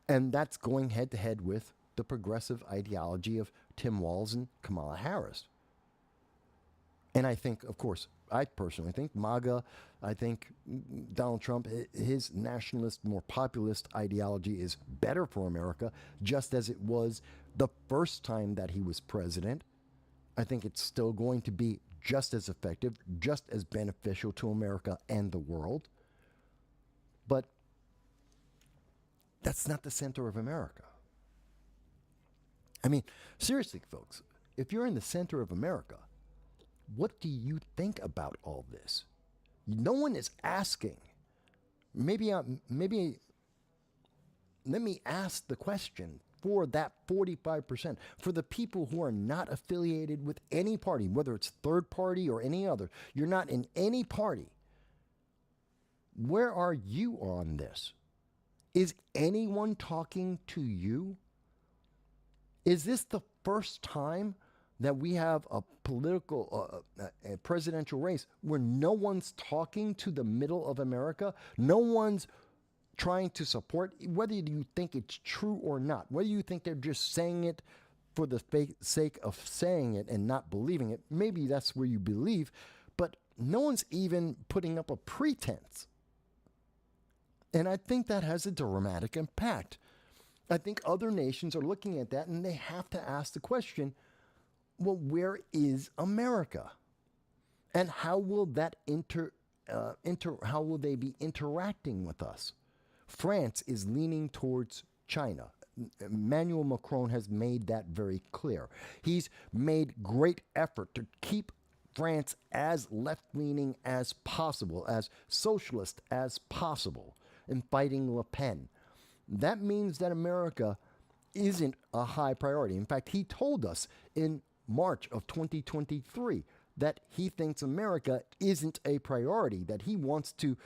And that's going head-to-head with the progressive ideology of Tim Walz and Kamala Harris. And I think, of course, I personally think MAGA, I think Donald Trump, his nationalist, more populist ideology is better for America, just as it was the first time that he was president. I think it's still going to be just as effective, just as beneficial to America and the world. But that's not the center of America. I mean, seriously, folks, if you're in the center of America, what do you think about all this? No one is asking. Maybe let me ask the question for that 45%, for the people who are not affiliated with any party, whether it's third party or any other. You're not in any party. Where are you on this? Is anyone talking to you? Is this the first time that we have a political, a presidential race where no one's talking to the middle of America? No one's trying to support, whether you think it's true or not, whether you think they're just saying it for the sake of saying it and not believing it. Maybe that's where you believe, but no one's even putting up a pretense. And I think that has a dramatic impact. I think other nations are looking at that and they have to ask the question, well, where is America? And how will that how will they be interacting with us? France is leaning towards China. Emmanuel Macron has made that very clear. He's made great effort to keep France as left-leaning as possible, as socialist as possible, in fighting Le Pen. That means that America isn't a high priority. In fact, he told us in March of 2023 that he thinks America isn't a priority, that he wants to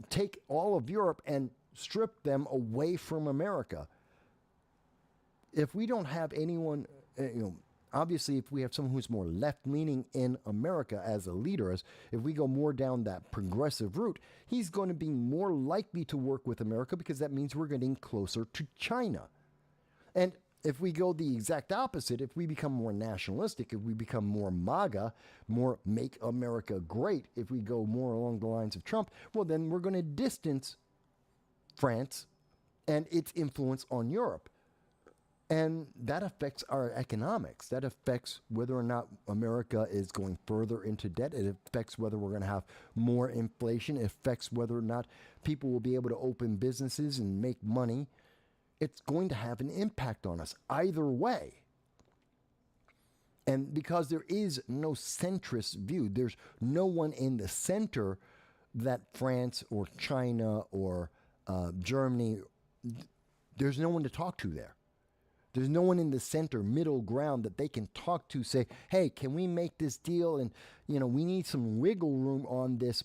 take all of Europe and strip them away from America. If we don't have anyone, obviously if we have someone who's more left-leaning in America as a leader, as if we go more down that progressive route, he's going to be more likely to work with America because that means we're getting closer to China. And if we go the exact opposite, if we become more nationalistic, if we become more MAGA, more make America great, if we go more along the lines of Trump, well, then we're going to distance France and its influence on Europe. And that affects our economics. That affects whether or not America is going further into debt. It affects whether we're going to have more inflation. It affects whether or not people will be able to open businesses and make money. It's going to have an impact on us either way. And because there is no centrist view, there's no one in the center that France or China or Germany, there's no one to talk to there. There's no one in the center, middle ground that they can talk to, say, hey, can we make this deal? And, we need some wiggle room on this,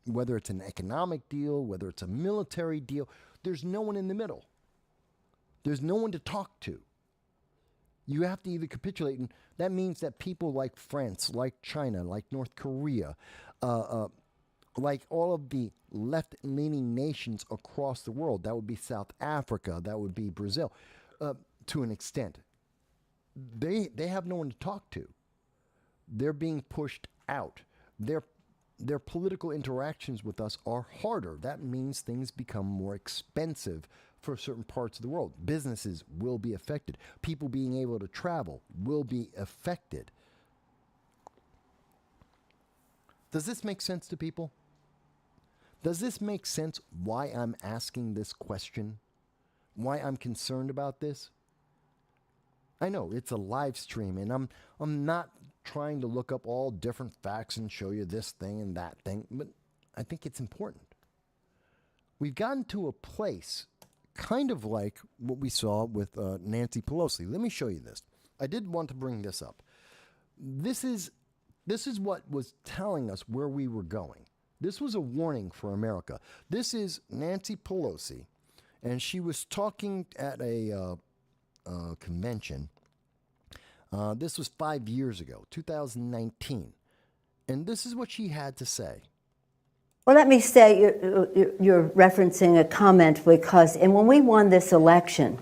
whether it's an economic deal, whether it's a military deal. There's no one in the middle. There's no one to talk to. You have to either capitulate, and that means that people like France, like China, like North Korea, like all of the left-leaning nations across the world, that would be South Africa, that would be Brazil, to an extent, they have no one to talk to. They're being pushed out. Their political interactions with us are harder. That means things become more expensive for certain parts of the world. Businesses will be affected. People being able to travel will be affected. Does this make sense to people? Does this make sense why I'm asking this question? Why I'm concerned about this? I know it's a live stream and I'm not trying to look up all different facts and show you this thing and that thing, but I think it's important. We've gotten to a place kind of like what we saw with Nancy Pelosi. Let me show you this. I did want to bring this up. This is what was telling us where we were going. This was a warning for America. This is Nancy Pelosi, and she was talking at a convention. This was 5 years ago, 2019. And this is what she had to say. Well, let me say you're referencing a comment because, and when we won this election,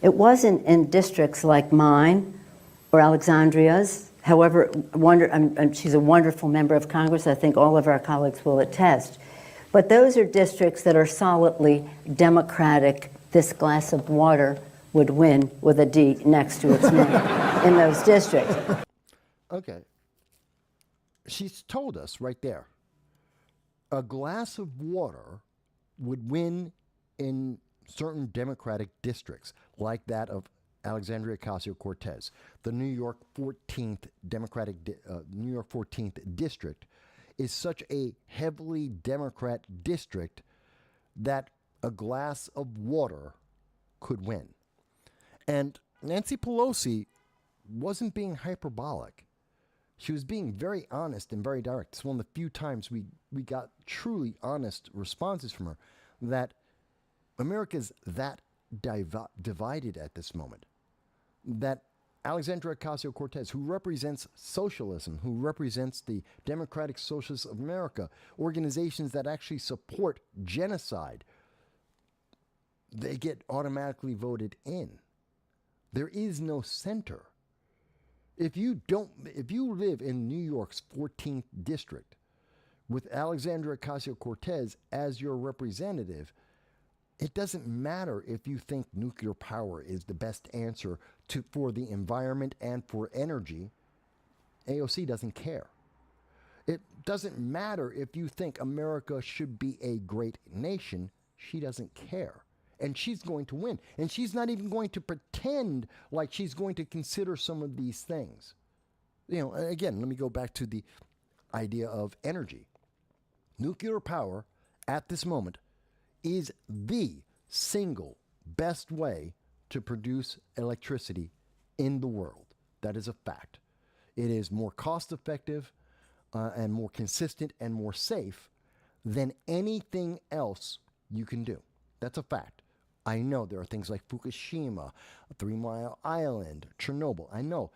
it wasn't in districts like mine or Alexandria's. However, she's a wonderful member of Congress. I think all of our colleagues will attest. But those are districts that are solidly Democratic. This glass of water would win with a D next to its name in those districts. Okay. She's told us right there. A glass of water would win in certain Democratic districts, like that of Alexandria Ocasio-Cortez. The New York 14th New York 14th district is such a heavily Democrat district that a glass of water could win. And Nancy Pelosi wasn't being hyperbolic. She was being very honest and very direct. It's one of the few times we got truly honest responses from her, that America's that divided at this moment. That Alexandria Ocasio-Cortez, who represents socialism, who represents the Democratic Socialists of America, organizations that actually support genocide, they get automatically voted in. There is no center. If you live in New York's 14th district with Alexandria Ocasio-Cortez as your representative, it doesn't matter if you think nuclear power is the best answer for the environment and for energy. AOC doesn't care. It doesn't matter if you think America should be a great nation. She doesn't care. And she's going to win. And she's not even going to pretend like she's going to consider some of these things. You know, again, let me go back to the idea of energy. Nuclear power at this moment is the single best way to produce electricity in the world. That is a fact. It is more cost effective and more consistent and more safe than anything else you can do. That's a fact. I know there are things like Fukushima, 3 Mile Island, Chernobyl. I know.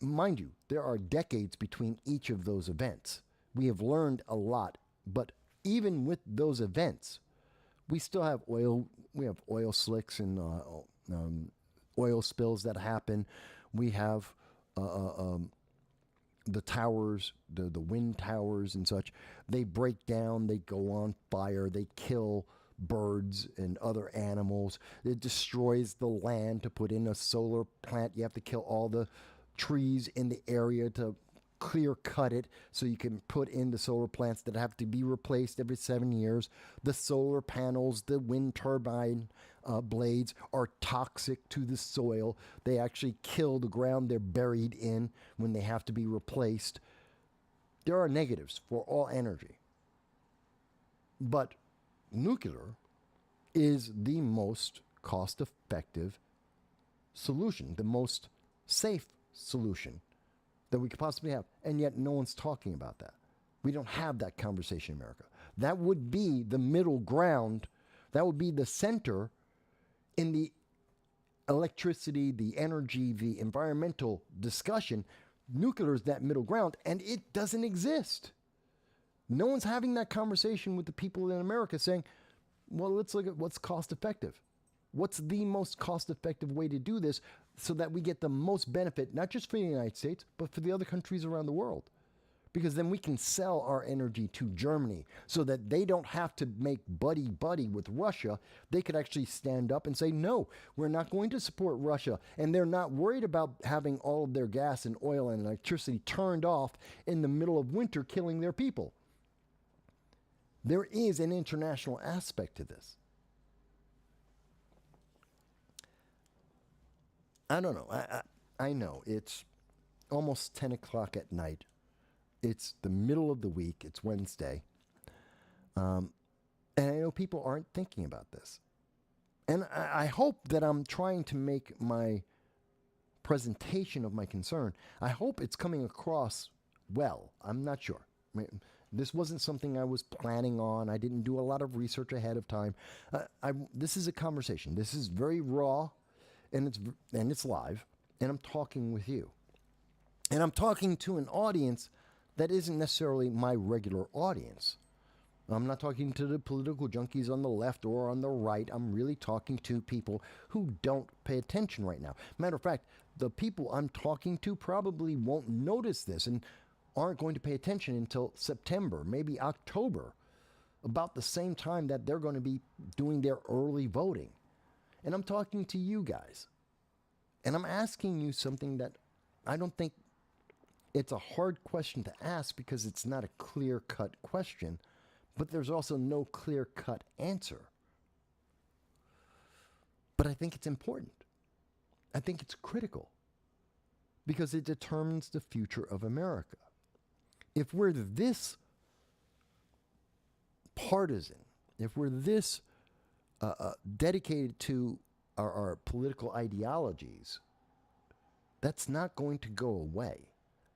Mind you, there are decades between each of those events. We have learned a lot, but even with those events, we still have oil. We have oil slicks and oil spills that happen. We have the towers, the wind towers and such. They break down. They go on fire. They kill birds and other animals. It destroys the land to put in a solar plant. You have to kill all the trees in the area to clear cut it so you can put in the solar plants that have to be replaced every 7 years. The solar panels, the wind turbine blades are toxic to the soil. They actually kill the ground they're buried in when they have to be replaced. There are negatives for all energy. But nuclear is the most cost-effective solution, the most safe solution that we could possibly have. And yet no one's talking about that. We don't have that conversation in America. That would be the middle ground. That would be the center in the electricity, the energy, the environmental discussion. Nuclear is that middle ground, and it doesn't exist. No one's having that conversation with the people in America saying, well, let's look at what's cost effective. What's the most cost effective way to do this so that we get the most benefit, not just for the United States, but for the other countries around the world? Because then we can sell our energy to Germany so that they don't have to make buddy-buddy with Russia. They could actually stand up and say, no, we're not going to support Russia. And they're not worried about having all of their gas and oil and electricity turned off in the middle of winter, killing their people. There is an international aspect to this. I don't know. I know it's almost 10 o'clock at night. It's the middle of the week. It's Wednesday. And I know people aren't thinking about this. And I hope that I'm trying to make my presentation of my concern, I hope it's coming across well. I'm not sure. This wasn't something I was planning on. I didn't do a lot of research ahead of time. This is a conversation. This is very raw, and it's live, and I'm talking with you. And I'm talking to an audience that isn't necessarily my regular audience. I'm not talking to the political junkies on the left or on the right. I'm really talking to people who don't pay attention right now. Matter of fact, the people I'm talking to probably won't notice this and aren't going to pay attention until September, maybe October, about the same time that they're going to be doing their early voting. And I'm talking to you guys. And I'm asking you something that I don't think it's a hard question to ask because it's not a clear-cut question, but there's also no clear-cut answer. But I think it's important. I think it's critical because it determines the future of America. If we're this partisan, if we're this dedicated to our political ideologies, that's not going to go away.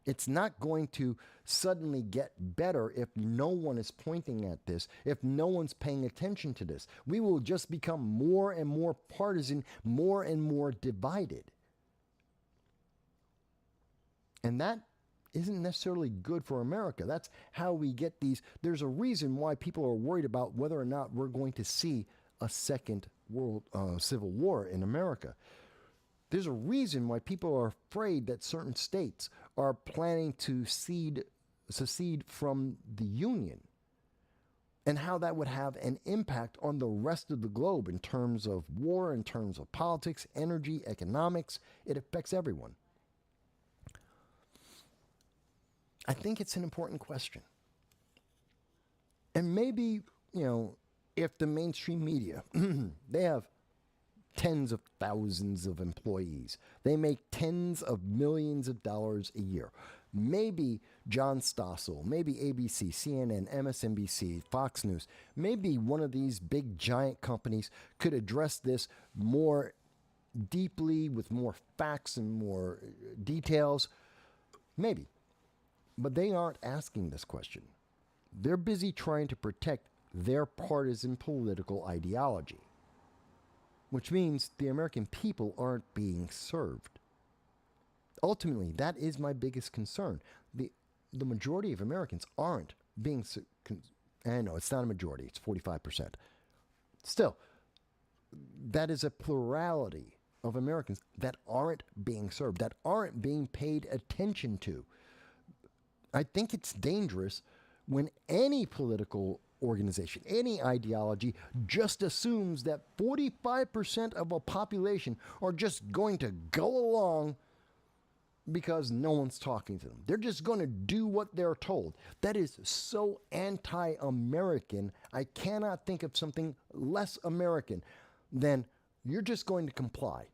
It's not going to suddenly get better if no one is pointing at this, if no one's paying attention to this. We will just become more and more partisan, more and more divided. And that isn't necessarily good for America. That's how we get these. There's a reason why people are worried about whether or not we're going to see a second world civil war in America. There's a reason why people are afraid that certain states are planning to secede from the Union, and how that would have an impact on the rest of the globe in terms of war, in terms of politics, energy, economics. It affects everyone. I think it's an important question. And maybe, if the mainstream media, they have tens of thousands of employees. They make tens of millions of dollars a year. Maybe John Stossel, maybe ABC, CNN, MSNBC, Fox News, maybe one of these big giant companies could address this more deeply with more facts and more details. Maybe. But they aren't asking this question. They're busy trying to protect their partisan political ideology, which means the American people aren't being served. Ultimately, that is my biggest concern. The majority of Americans aren't being I know it's not a majority, it's 45%. Still, that is a plurality of Americans that aren't being served, that aren't being paid attention to. I think it's dangerous when any political organization, any ideology just assumes that 45% of a population are just going to go along because no one's talking to them. They're just going to do what they're told. That is so anti-American. I cannot think of something less American than you're just going to comply.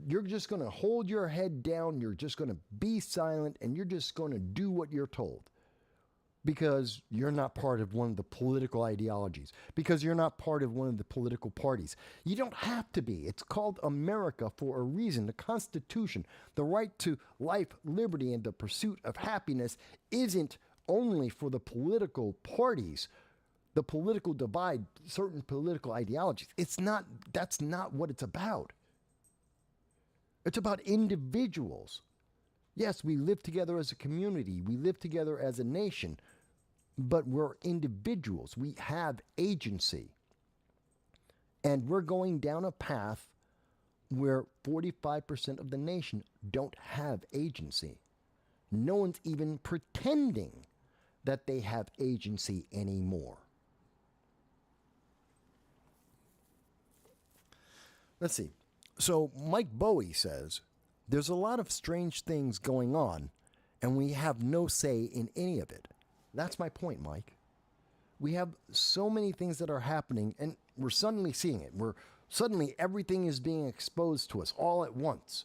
You're just going to hold your head down. You're just going to be silent, and you're just going to do what you're told because you're not part of one of the political ideologies, because you're not part of one of the political parties. You don't have to be. It's called America for a reason. The Constitution, the right to life, liberty, and the pursuit of happiness isn't only for the political parties, the political divide, certain political ideologies. That's not what it's about. It's about individuals. Yes, we live together as a community. We live together as a nation. But we're individuals. We have agency. And we're going down a path where 45% of the nation don't have agency. No one's even pretending that they have agency anymore. Let's see. So Mike Bowie says, there's a lot of strange things going on, and we have no say in any of it. That's my point, Mike. We have so many things that are happening, and we're suddenly seeing it. Suddenly everything is being exposed to us all at once.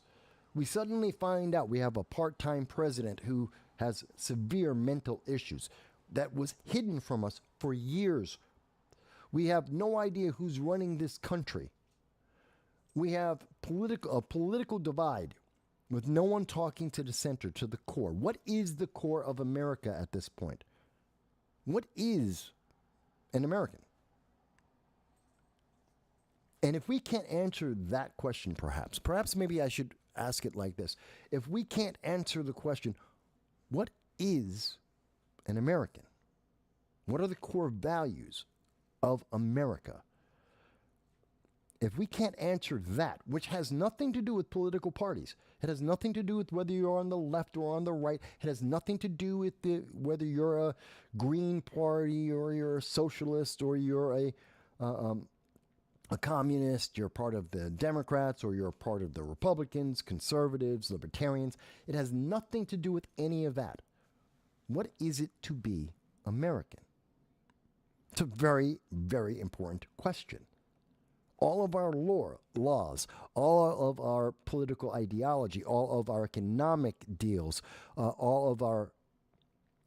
We suddenly find out we have a part-time president who has severe mental issues that was hidden from us for years. We have no idea who's running this country. We have a political divide with no one talking to the center, to the core. What is the core of America at this point? What is an American? And if we can't answer that question, perhaps maybe I should ask it like this. If we can't answer the question, what is an American? What are the core values of America? If we can't answer that, which has nothing to do with political parties, it has nothing to do with whether you're on the left or on the right, it has nothing to do with whether you're a Green Party or you're a socialist or you're a communist, you're part of the Democrats or you're part of the Republicans, conservatives, libertarians. It has nothing to do with any of that. What is it to be American? It's a very, very important question. All of our laws, all of our political ideology, all of our economic deals, all of our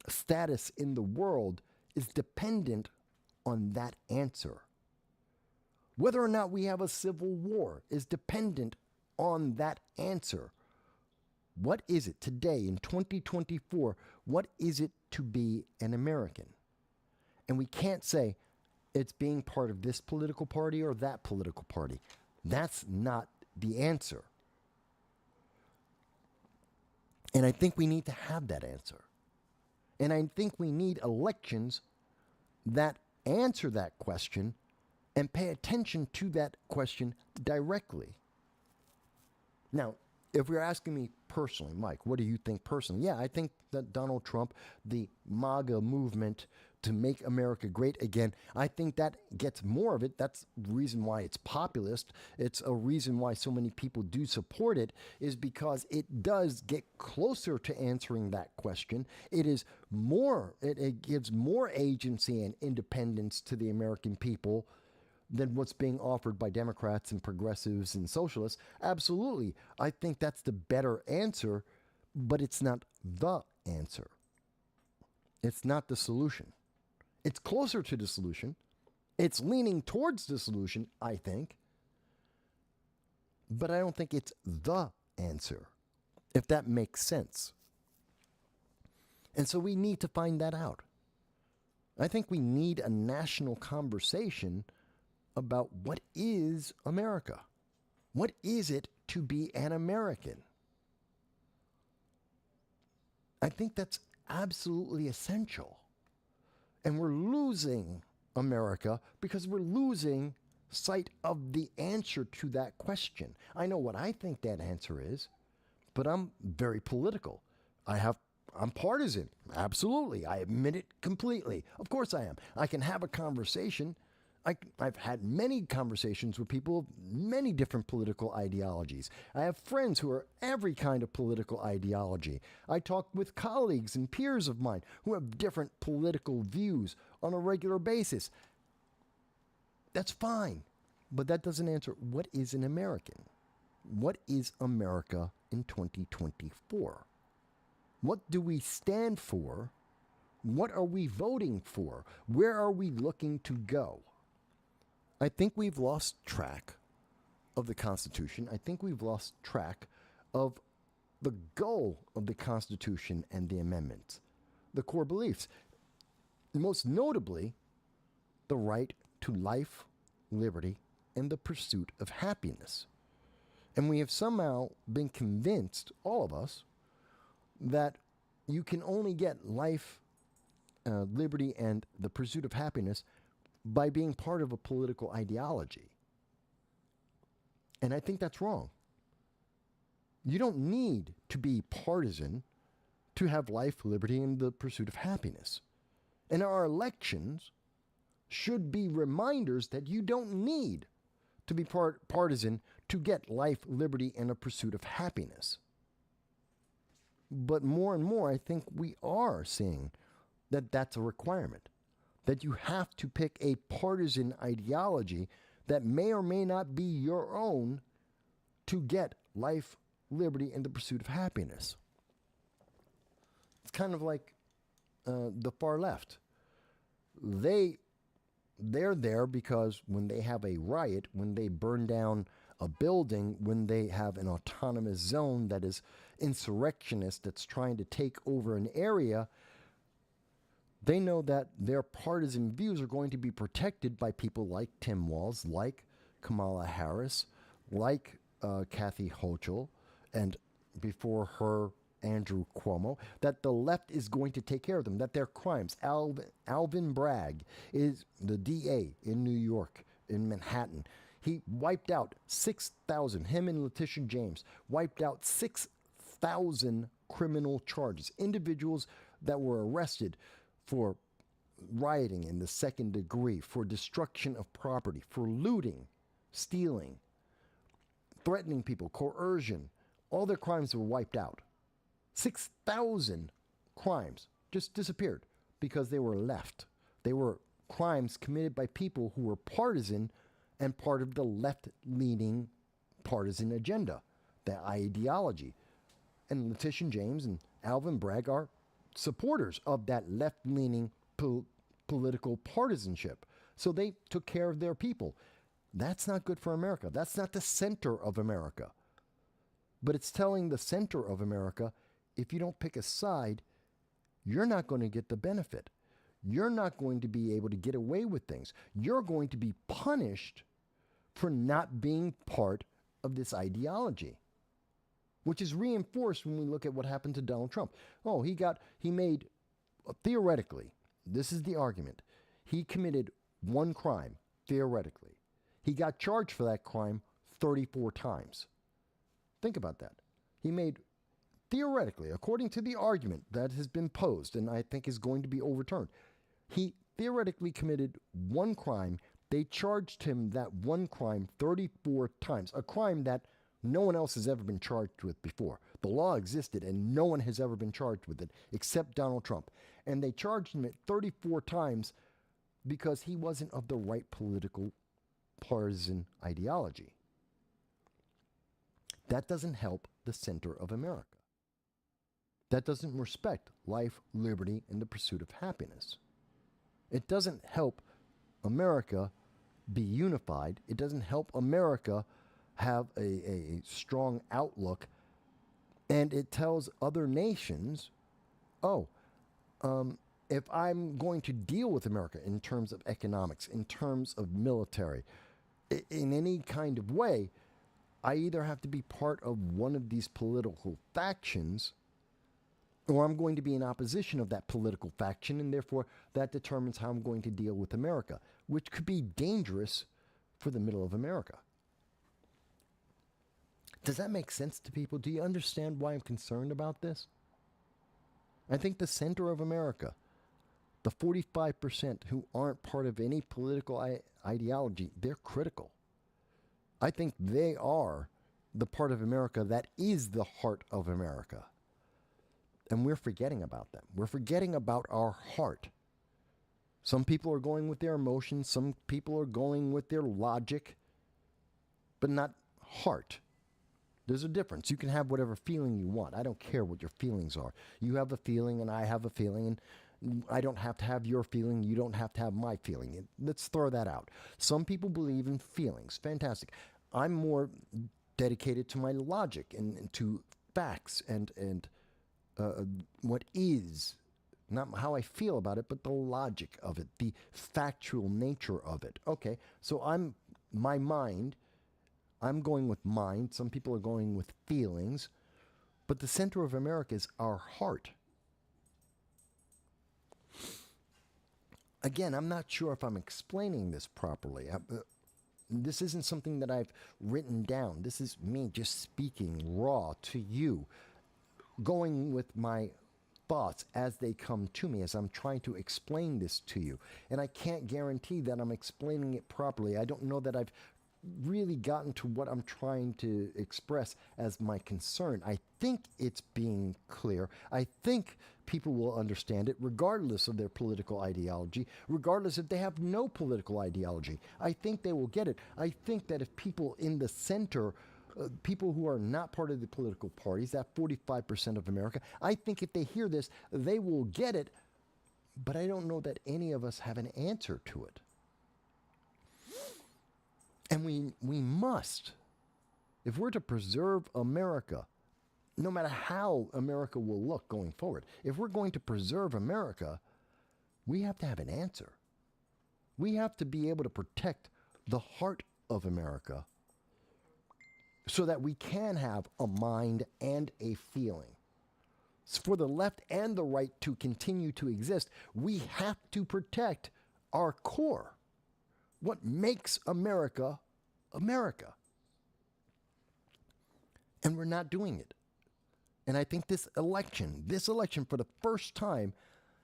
status in the world is dependent on that answer. Whether or not we have a civil war is dependent on that answer. What is it today in 2024? What is it to be an American? And we can't say it's being part of this political party or that political party. That's not the answer. And I think we need to have that answer. And I think we need elections that answer that question and pay attention to that question directly. Now, if you're asking me personally, Mike, what do you think personally? Yeah, I think that Donald Trump, the MAGA movement to make America great again, I think that gets more of it. That's the reason why it's populist. It's a reason why so many people do support it, is because it does get closer to answering that question. It is more, it gives more agency and independence to the American people than what's being offered by Democrats and progressives and socialists. Absolutely. I think that's the better answer, but it's not the answer. It's not the solution. It's closer to the solution. It's leaning towards the solution, I think. But I don't think it's the answer, if that makes sense. And so we need to find that out. I think we need a national conversation about what is America? What is it to be an American? I think that's absolutely essential. And we're losing America because we're losing sight of the answer to that question. I know what I think that answer is, but I'm very political. I'm partisan. Absolutely. I admit it completely. Of course I am. I can have a conversation. I've had many conversations with people of many different political ideologies. I have friends who are every kind of political ideology. I talk with colleagues and peers of mine who have different political views on a regular basis. That's fine, but that doesn't answer what is an American. What is America in 2024? What do we stand for? What are we voting for? Where are we looking to go? I think we've lost track of the Constitution. I think we've lost track of the goal of the Constitution and the amendments, the core beliefs. Most notably, the right to life, liberty, and the pursuit of happiness. And we have somehow been convinced, all of us, that you can only get life, liberty, and the pursuit of happiness by being part of a political ideology. And I think that's wrong. You don't need to be partisan to have life, liberty, and the pursuit of happiness. And our elections should be reminders that you don't need to be partisan to get life, liberty, and a pursuit of happiness. But more and more, I think we are seeing that that's a requirement. That you have to pick a partisan ideology that may or may not be your own to get life, liberty, and the pursuit of happiness. It's kind of like the far left. They're there because when they have a riot, when they burn down a building, when they have an autonomous zone that is insurrectionist, that's trying to take over an area, they know that their partisan views are going to be protected by people like Tim Walz, like Kamala Harris, like Kathy Hochul, and before her, Andrew Cuomo, that the left is going to take care of them, that their crimes, Alvin Bragg is the DA in New York, in Manhattan. He wiped out 6,000, him and Letitia James, wiped out 6,000 criminal charges, individuals that were arrested for rioting in the second degree, for destruction of property, for looting, stealing, threatening people, coercion. All their crimes were wiped out. 6,000 crimes just disappeared because they were left. They were crimes committed by people who were partisan and part of the left-leaning partisan agenda, the ideology. And Letitia James and Alvin Bragg are supporters of that left-leaning political partisanship. So they took care of their people. That's not good for America. That's not the center of America. But it's telling the center of America, if you don't pick a side, you're not going to get the benefit. You're not going to be able to get away with things. You're going to be punished for not being part of this ideology, which is reinforced when we look at what happened to Donald Trump. Oh, he made, theoretically, this is the argument, he committed one crime, theoretically. He got charged for that crime 34 times. Think about that. He made, theoretically, according to the argument that has been posed, and I think is going to be overturned, he theoretically committed one crime. They charged him that one crime 34 times, a crime that no one else has ever been charged with before. The law existed and no one has ever been charged with it except Donald Trump. And they charged him at 34 times because he wasn't of the right political partisan ideology. That doesn't help the center of America. That doesn't respect life, liberty, and the pursuit of happiness. It doesn't help America be unified. It doesn't help America have a strong outlook. And it tells other nations, if I'm going to deal with America in terms of economics, in terms of military, in any kind of way, I either have to be part of one of these political factions, or I'm going to be in opposition of that political faction, and therefore that determines how I'm going to deal with America, which could be dangerous for the middle of America. Does that make sense to people? Do you understand why I'm concerned about this? I think the center of America, the 45% who aren't part of any political ideology, they're critical. I think they are the part of America that is the heart of America. And we're forgetting about them. We're forgetting about our heart. Some people are going with their emotions. Some people are going with their logic, but not heart. There's a difference. You can have whatever feeling you want. I don't care what your feelings are. You have a feeling and I have a feeling, and I don't have to have your feeling. You don't have to have my feeling. Let's throw that out. Some people believe in feelings. Fantastic. I'm more dedicated to my logic and to facts and what is, not how I feel about it, but the logic of it, the factual nature of it. Okay, so my mind, I'm going with mind. Some people are going with feelings. But the center of America is our heart. Again, I'm not sure if I'm explaining this properly. This isn't something that I've written down. This is me just speaking raw to you, going with my thoughts as they come to me, as I'm trying to explain this to you. And I can't guarantee that I'm explaining it properly. I don't know that I've really gotten to what I'm trying to express as my concern. I think it's being clear. I think people will understand it regardless of their political ideology, regardless if they have no political ideology. I think they will get it. I think that if people in the center, people who are not part of the political parties, that 45% of America, I think if they hear this, they will get it. But I don't know that any of us have an answer to it. And we must, if we're to preserve America, no matter how America will look going forward, if we're going to preserve America, we have to have an answer. We have to be able to protect the heart of America so that we can have a mind and a feeling. For the left and the right to continue to exist, we have to protect our core. What makes America, America? And we're not doing it. And I think this election for the first time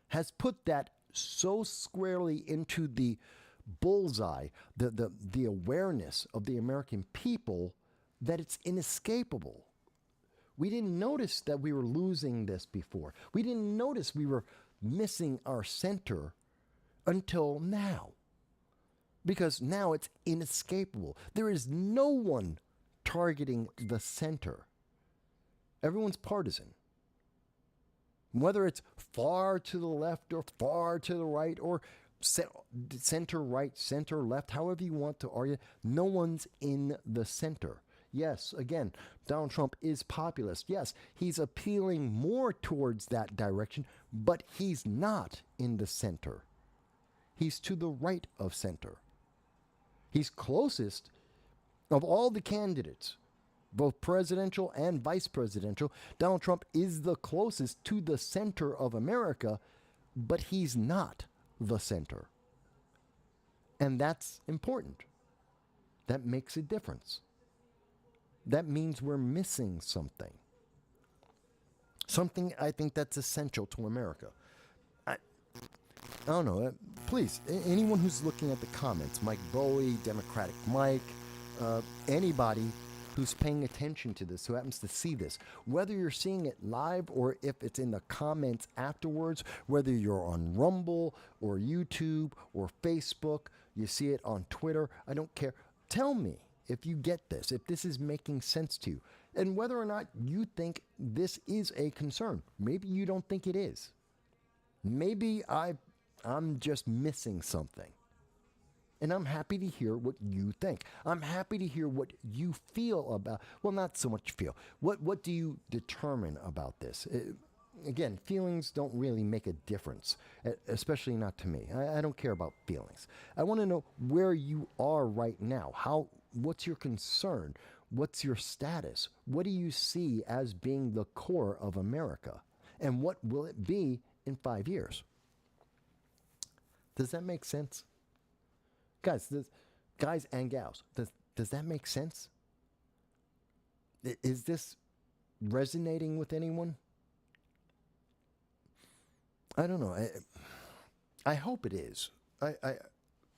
has put that so squarely into the bullseye, the awareness of the American people, that it's inescapable. We didn't notice that we were losing this before. We didn't notice we were missing our center until now. Because now it's inescapable. There is no one targeting the center. Everyone's partisan. Whether it's far to the left or far to the right or center right, center left, however you want to argue, no one's in the center. Yes, again, Donald Trump is populist. Yes, he's appealing more towards that direction, but he's not in the center. He's to the right of center. He's closest of all the candidates, both presidential and vice presidential. Donald Trump is the closest to the center of America, but he's not the center. And that's important. That makes a difference. That means we're missing something. Something I think that's essential to America. I don't know. Please, anyone who's looking at the comments, Mike Bowie, Democratic Mike, anybody who's paying attention to this, who happens to see this, whether you're seeing it live or if it's in the comments afterwards, whether you're on Rumble or YouTube or Facebook, you see it on Twitter, I don't care. Tell me if you get this, if this is making sense to you, and whether or not you think this is a concern. Maybe you don't think it is. Maybe I'm just missing something. And I'm happy to hear what you think. I'm happy to hear what you feel about, well, not so much feel. What do you determine about this? Again, feelings don't really make a difference, especially not to me. I don't care about feelings. I want to know where you are right now. What's your concern? What's your status? What do you see as being the core of America? And what will it be in 5 years? Does that make sense? Guys and gals, does that make sense? Is this resonating with anyone? I don't know. I hope it is. Let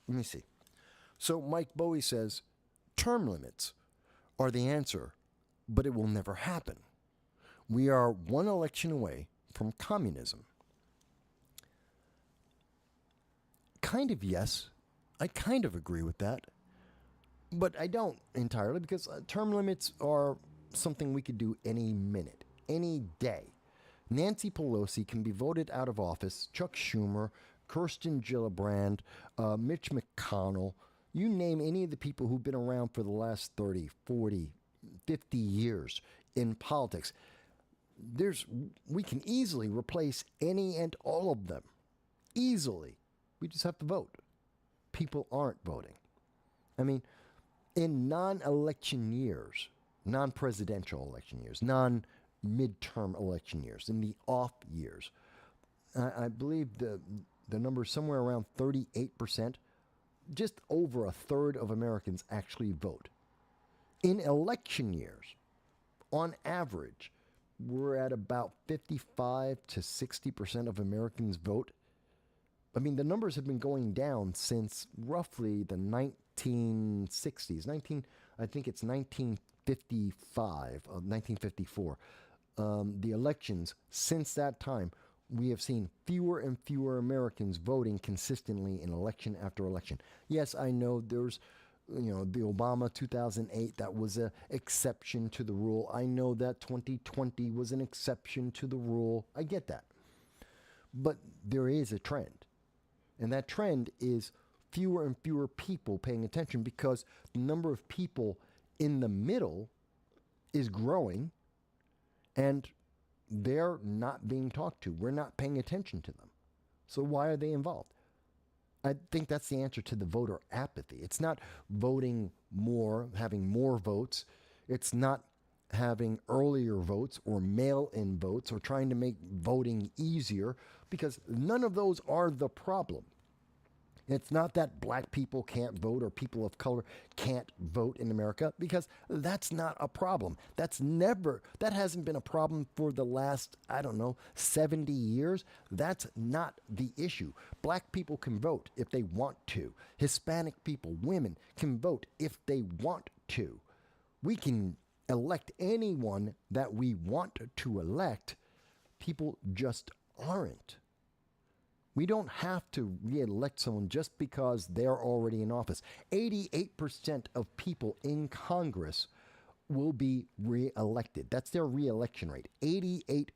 me see. So Mike Bowie says, term limits are the answer, but it will never happen. We are one election away from communism. Kind of yes. I kind of agree with that. But I don't entirely, because term limits are something we could do any minute, any day. Nancy Pelosi can be voted out of office. Chuck Schumer, Kirsten Gillibrand, Mitch McConnell, you name any of the people who've been around for the last 30, 40, 50 years in politics. We can easily replace any and all of them. Easily. We just have to vote. People aren't voting. I mean, in non-election years, non-presidential election years, non-midterm election years, in the off years, I believe the number is somewhere around 38%. Just over a third of Americans actually vote. In election years, on average, we're at about 55 to 60% of Americans vote. I mean, the numbers have been going down since roughly the 1960s. I think it's 1955, 1954. The elections, since that time, we have seen fewer and fewer Americans voting consistently in election after election. Yes, I know there's, the Obama 2008, that was an exception to the rule. I know that 2020 was an exception to the rule. I get that. But there is a trend. And that trend is fewer and fewer people paying attention, because the number of people in the middle is growing and they're not being talked to. We're not paying attention to them. So why are they involved? I think that's the answer to the voter apathy. It's not voting more, having more votes. It's not having earlier votes or mail-in votes or trying to make voting easier, because none of those are the problem. It's not that black people can't vote or people of color can't vote in America, because that's not a problem. That hasn't been a problem for the last, 70 years. That's not the issue. Black people can vote if they want to. Hispanic people, women can vote if they want to. We can elect anyone that we want to elect. People just aren't. We don't have to re-elect someone just because they're already in office. 88% of people in Congress will be re-elected. That's their re-election rate, 88%.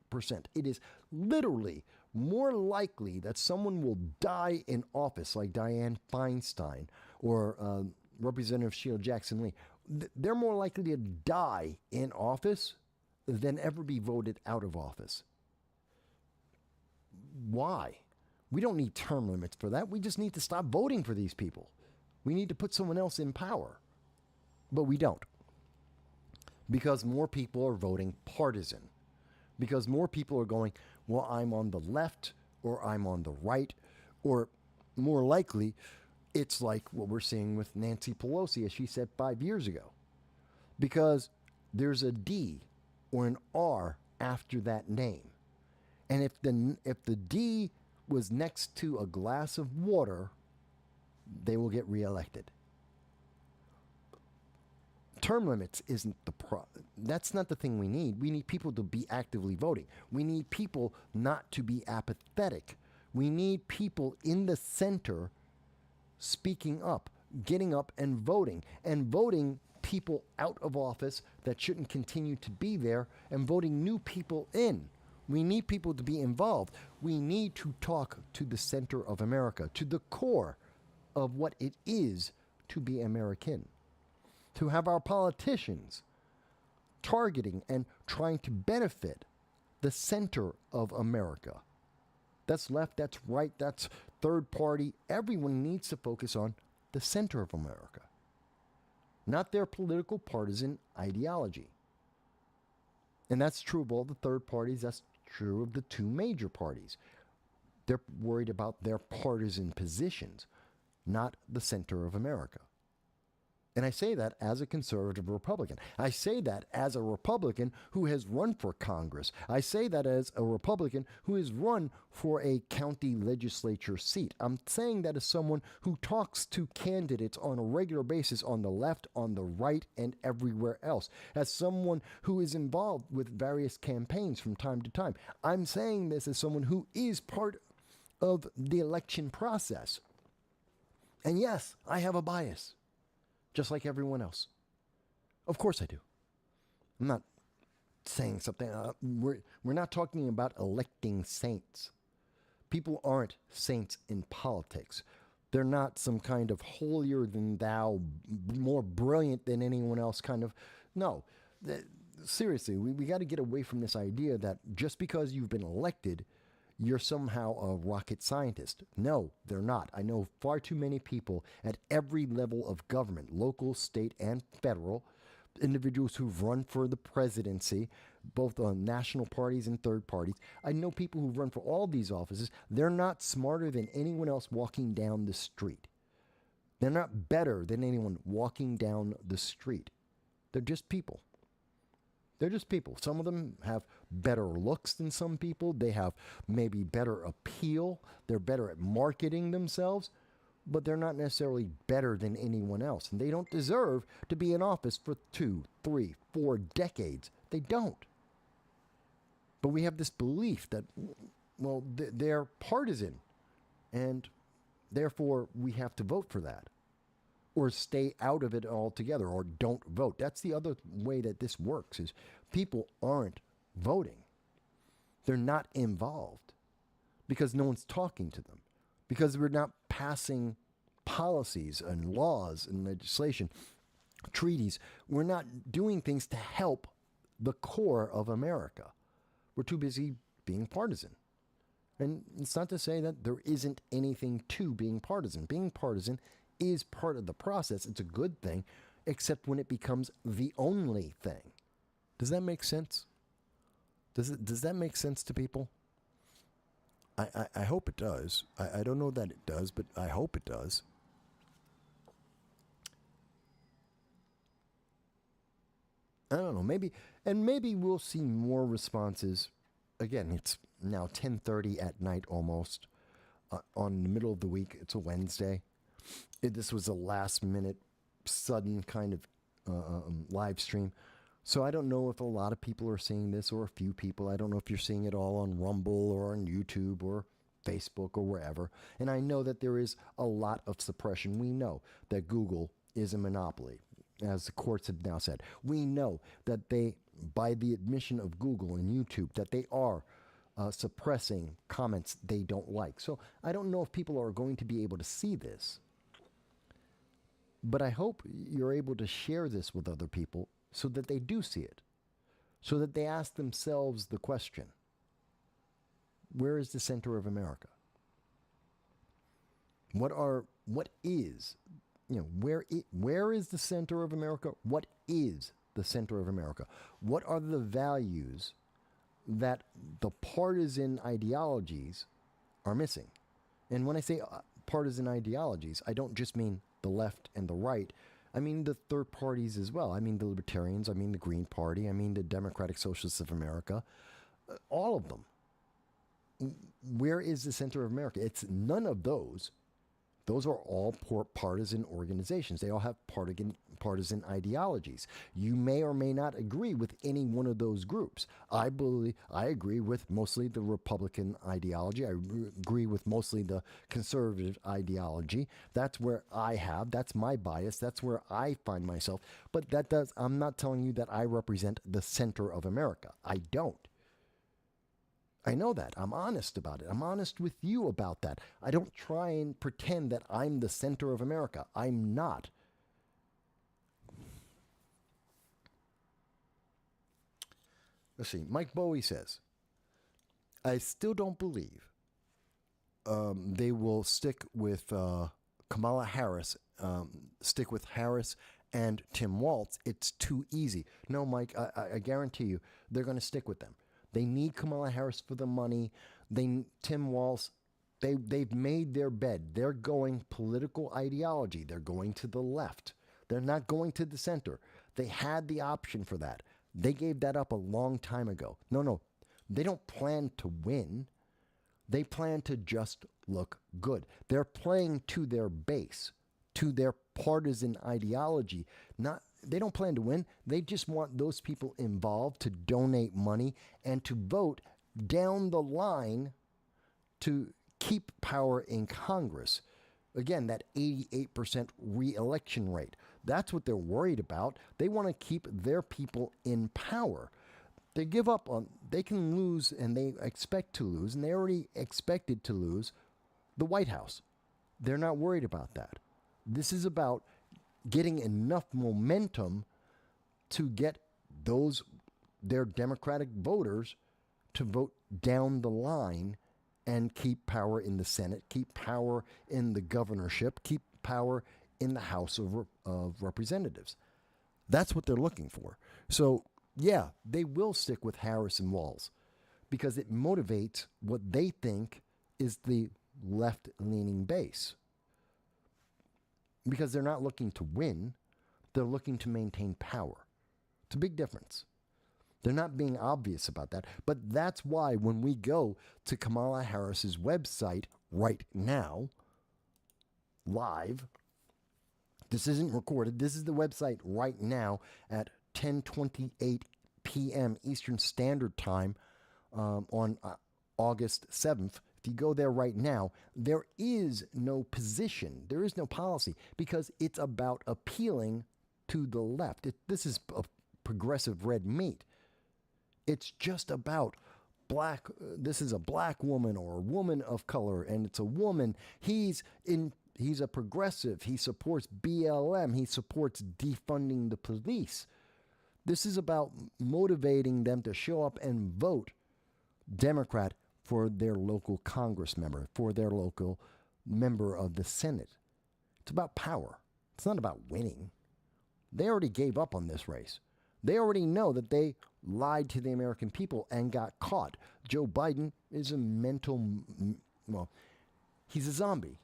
It is literally more likely that someone will die in office, like Dianne Feinstein or Representative Sheila Jackson Lee. They're more likely to die in office than ever be voted out of office. Why? We don't need term limits for that. We just need to stop voting for these people. We need to put someone else in power. But we don't. Because more people are voting partisan. Because more people are going, well, I'm on the left or I'm on the right. Or more likely, it's like what we're seeing with Nancy Pelosi, as she said 5 years ago. Because there's a D or an R after that name. And if the D was next to a glass of water, they will get reelected. Term limits isn't that's not the thing we need. We need people to be actively voting. We need people not to be apathetic. We need people in the center speaking up, getting up and voting people out of office that shouldn't continue to be there and voting new people in. We need people to be involved. We need to talk to the center of America, to the core of what it is to be American. To have our politicians targeting and trying to benefit the center of America. That's left, that's right, that's third party. Everyone needs to focus on the center of America, not their political partisan ideology. And that's true of all the third parties. That's true of the two major parties. They're worried about their partisan positions, not the center of America. And I say that as a conservative Republican. I say that as a Republican who has run for Congress. I say that as a Republican who has run for a county legislature seat. I'm saying that as someone who talks to candidates on a regular basis on the left, on the right, and everywhere else. As someone who is involved with various campaigns from time to time. I'm saying this as someone who is part of the election process. And yes, I have a bias. Just like everyone else. Of course I do. I'm not saying something. We're not talking about electing saints. People aren't saints in politics. They're not some kind of holier than thou, more brilliant than anyone else kind of. No. Seriously, we got to get away from this idea that just because you've been elected, you're somehow a rocket scientist. No, they're not. I know far too many people at every level of government, local, state, and federal, individuals who've run for the presidency, both on national parties and third parties. I know people who've run for all these offices. They're not smarter than anyone else walking down the street. They're not better than anyone walking down the street. They're just people. They're just people. Some of them have better looks than some people. They have maybe better appeal. They're better at marketing themselves, but they're not necessarily better than anyone else. And they don't deserve to be in office for 2, 3, 4 decades. They don't. But we have this belief that, well, they're partisan, and therefore we have to vote for that. Or stay out of it altogether, or don't vote. That's the other way that this works, is people aren't voting. They're not involved because no one's talking to them, because we're not passing policies and laws and legislation, treaties. We're not doing things to help the core of America. We're too busy being partisan. And it's not to say that there isn't anything to being partisan. Being partisan is part of the process. It's a good thing, except when it becomes the only thing. Does that make sense? Does that make sense to people? I hope it does. I don't know that it does, but I hope it does. I don't know. Maybe we'll see more responses. Again, it's now 10:30 at night almost. On the middle of the week. It's a Wednesday. This was a last-minute, sudden kind of live stream. So I don't know if a lot of people are seeing this or a few people. I don't know if you're seeing it all on Rumble or on YouTube or Facebook or wherever. And I know that there is a lot of suppression. We know that Google is a monopoly, as the courts have now said. We know that they, by the admission of Google and YouTube, that they are suppressing comments they don't like. So I don't know if people are going to be able to see this, but I hope you're able to share this with other people so that they do see it, so that they ask themselves the question, where is the center of America? What is, where is the center of America? What is the center of America? What are the values that the partisan ideologies are missing? And when I say partisan ideologies, I don't just mean the left and the right. I mean the third parties as well. I mean the Libertarians, I mean the Green Party, I mean the Democratic Socialists of America, all of them. Where is the center of America? It's none of those. Those are all partisan organizations. They all have partisan ideologies. You may or may not agree with any one of those groups. I agree with mostly the Republican ideology. I agree with mostly the conservative ideology. That's my bias. That's where I find myself. But I'm not telling you that I represent the center of America. I don't. I know that. I'm honest about it. I'm honest with you about that. I don't try and pretend that I'm the center of America. I'm not. Let's see. Mike Bowie says, I still don't believe they will stick with Kamala Harris, stick with Harris and Tim Walz. It's too easy. No, Mike, I guarantee you they're going to stick with them. They need Kamala Harris for the money. Tim Walz, they've made their bed. They're going political ideology. They're going to the left. They're not going to the center. They had the option for that. They gave that up a long time ago. No, they don't plan to win. They plan to just look good. They're playing to their base, to their partisan ideology. They don't plan to win. They just want those people involved to donate money and to vote down the line to keep power in Congress. Again, that 88% re-election rate. That's what they're worried about. They want to keep their people in power. They give up on, they can lose, and they expect to lose, and they already expected to lose the White House. They're not worried about that. This is about getting enough momentum to get their Democratic voters to vote down the line and keep power in the Senate, keep power in the governorship, keep power in the House of Representatives. That's what they're looking for. So, yeah, they will stick with Harris and Walz because it motivates what they think is the left-leaning base. Because they're not looking to win, they're looking to maintain power. It's a big difference. They're not being obvious about that. But that's why when we go to Kamala Harris's website right now, live, this isn't recorded, this is the website right now at 10:28 p.m. Eastern Standard Time on August 7th. If you go there right now, there is no position, there is no policy, because it's about appealing to the left. This is a progressive red meat. It's just about this is a black woman or a woman of color, and it's a woman. He's a progressive. He supports BLM. He supports defunding the police. This is about motivating them to show up and vote Democrat for their local Congress member, for their local member of the Senate. It's about power. It's not about winning. They already gave up on this race. They already know that they lied to the American people and got caught. Joe Biden is he's a zombie.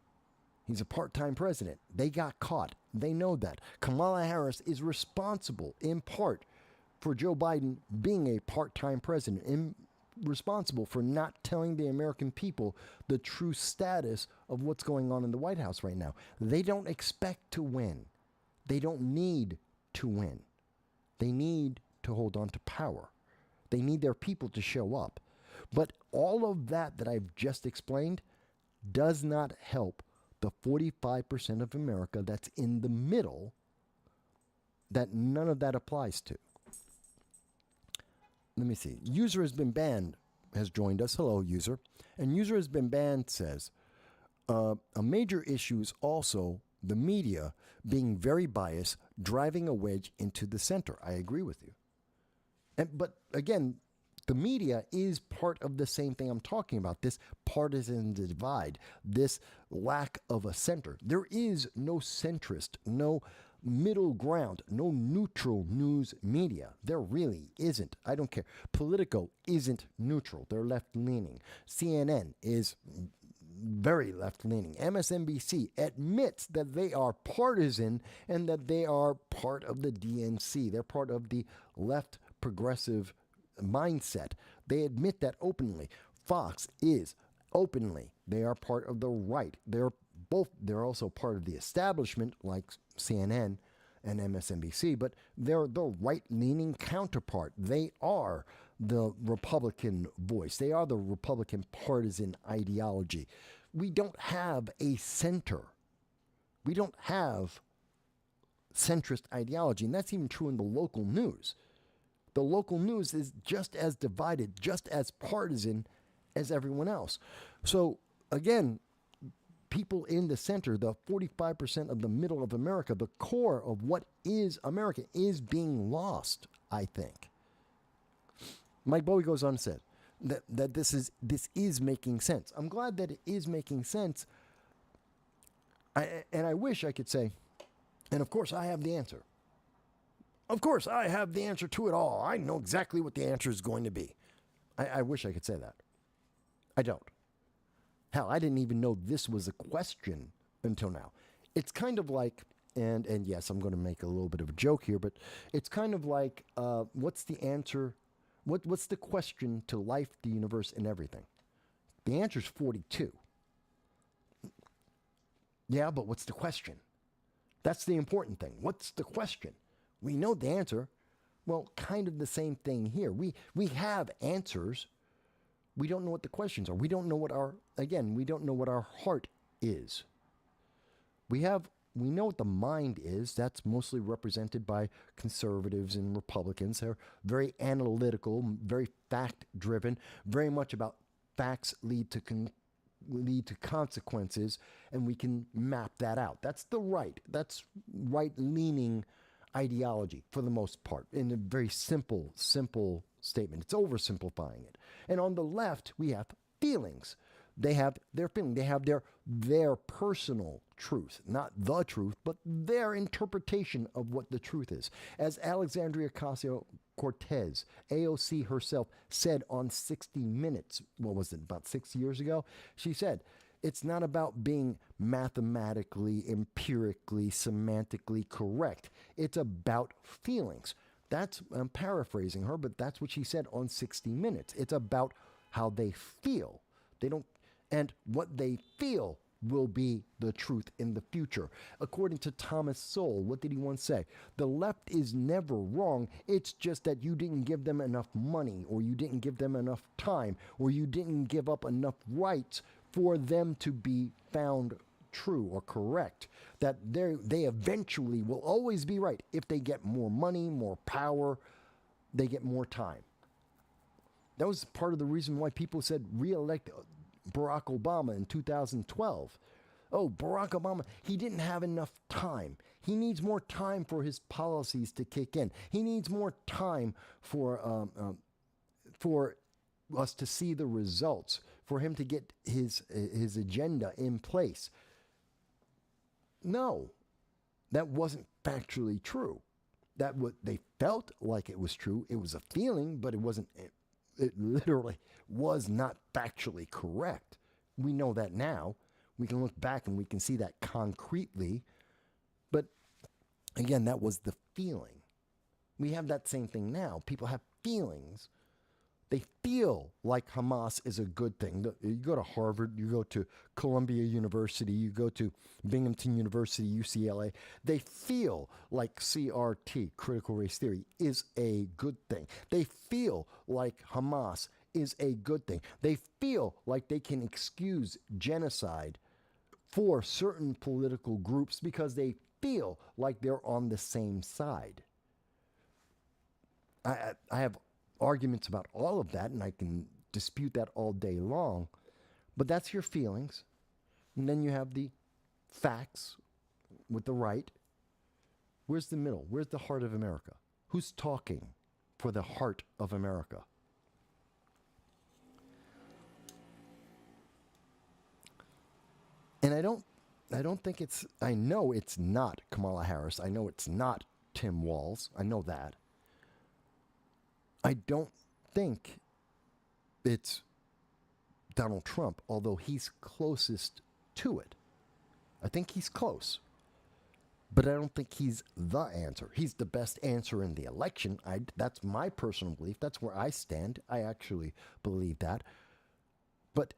He's a part-time president. They got caught. They know that. Kamala Harris is responsible, in part, for Joe Biden being a part-time president, and responsible for not telling the American people the true status of what's going on in the White House right now. They don't expect to win. They don't need to win. They need to hold on to power. They need their people to show up. But all of that I've just explained, does not help the 45% of America that's in the middle, that none of that applies to. Let me see. User has been banned has joined us. Hello, user. And user has been banned says, a major issue is also the media being very biased, driving a wedge into the center. I agree with you. But again, the media is part of the same thing I'm talking about, this partisan divide, this lack of a center. There is no centrist, no middle ground, no neutral news media. There really isn't. I don't care. Politico isn't neutral. They're left-leaning. CNN is very left-leaning. MSNBC admits that they are partisan and that they are part of the DNC. They're part of the left progressive mindset. They admit that openly. Fox is openly. They are part of the right. They're also part of the establishment like CNN and MSNBC, but they're the right-leaning counterpart. They are the Republican voice. They are the Republican partisan ideology. We don't have a center. We don't have centrist ideology, and that's even true in the local news. The local news is just as divided, just as partisan as everyone else. So again, people in the center, the 45% of the middle of America, the core of what is America is being lost, I think. Mike Bowie goes on and said that this is making sense. I'm glad that it is making sense. And I wish I could say, and of course I have the answer. Of course I have the answer to it all. I know exactly what the answer is going to be. I wish I could say that. I don't. Hell, I didn't even know this was a question until now. It's kind of like, and yes, I'm going to make a little bit of a joke here, but it's kind of like, what's the answer? What's the question to life, the universe, and everything? The answer is 42. Yeah, but what's the question? That's the important thing. What's the question? We know the answer. Well, kind of the same thing here. We have answers. We don't know what the questions are. We don't know what we don't know what our heart is. We know what the mind is. That's mostly represented by conservatives and Republicans. They're very analytical, very fact-driven, very much about facts lead to consequences, and we can map that out. That's right-leaning ideology for the most part, in a very simple statement. It's oversimplifying it. And on the left, we have feelings. They have their feeling. They have their personal truth, not the truth, but their interpretation of what the truth is. As Alexandria Ocasio-Cortez, AOC herself, said on 60 Minutes, what was it, about 6 years ago? She said, it's not about being mathematically, empirically, semantically correct. It's about feelings. I'm paraphrasing her, but that's what she said on 60 Minutes. It's about how they feel. And what they feel will be the truth in the future. According to Thomas Sowell, what did he once say? The left is never wrong. It's just that you didn't give them enough money, or you didn't give them enough time, or you didn't give up enough rights for them to be found true or correct. That they eventually will always be right. If they get more money, more power, they get more time. That was part of the reason why people said re-elect Barack Obama in 2012. Oh, Barack Obama, he didn't have enough time. He needs more time for his policies to kick in. He needs more time for us to see the results, for him to get his agenda in place. No, that wasn't factually true. That what they felt like it was true. It was a feeling, but it wasn't. It literally was not factually correct. We know that now. We can look back and we can see that concretely. But again, that was the feeling. We have that same thing now. People have feelings. They feel like Hamas is a good thing. You go to Harvard, you go to Columbia University, you go to Binghamton University, UCLA. They feel like CRT, critical race theory, is a good thing. They feel like Hamas is a good thing. They feel like they can excuse genocide for certain political groups because they feel like they're on the same side. I have arguments about all of that, and I can dispute that all day long, but that's your feelings. And then you have the facts with the right. Where's the middle? Where's the heart of America? Who's talking for the heart of America? And I don't think it's, I know it's not Kamala Harris. I know it's not Tim Walz. I know that. I don't think it's Donald Trump, although he's closest to it. I think he's close. But I don't think he's the answer. He's the best answer in the election. That's my personal belief. That's where I stand. I actually believe that. But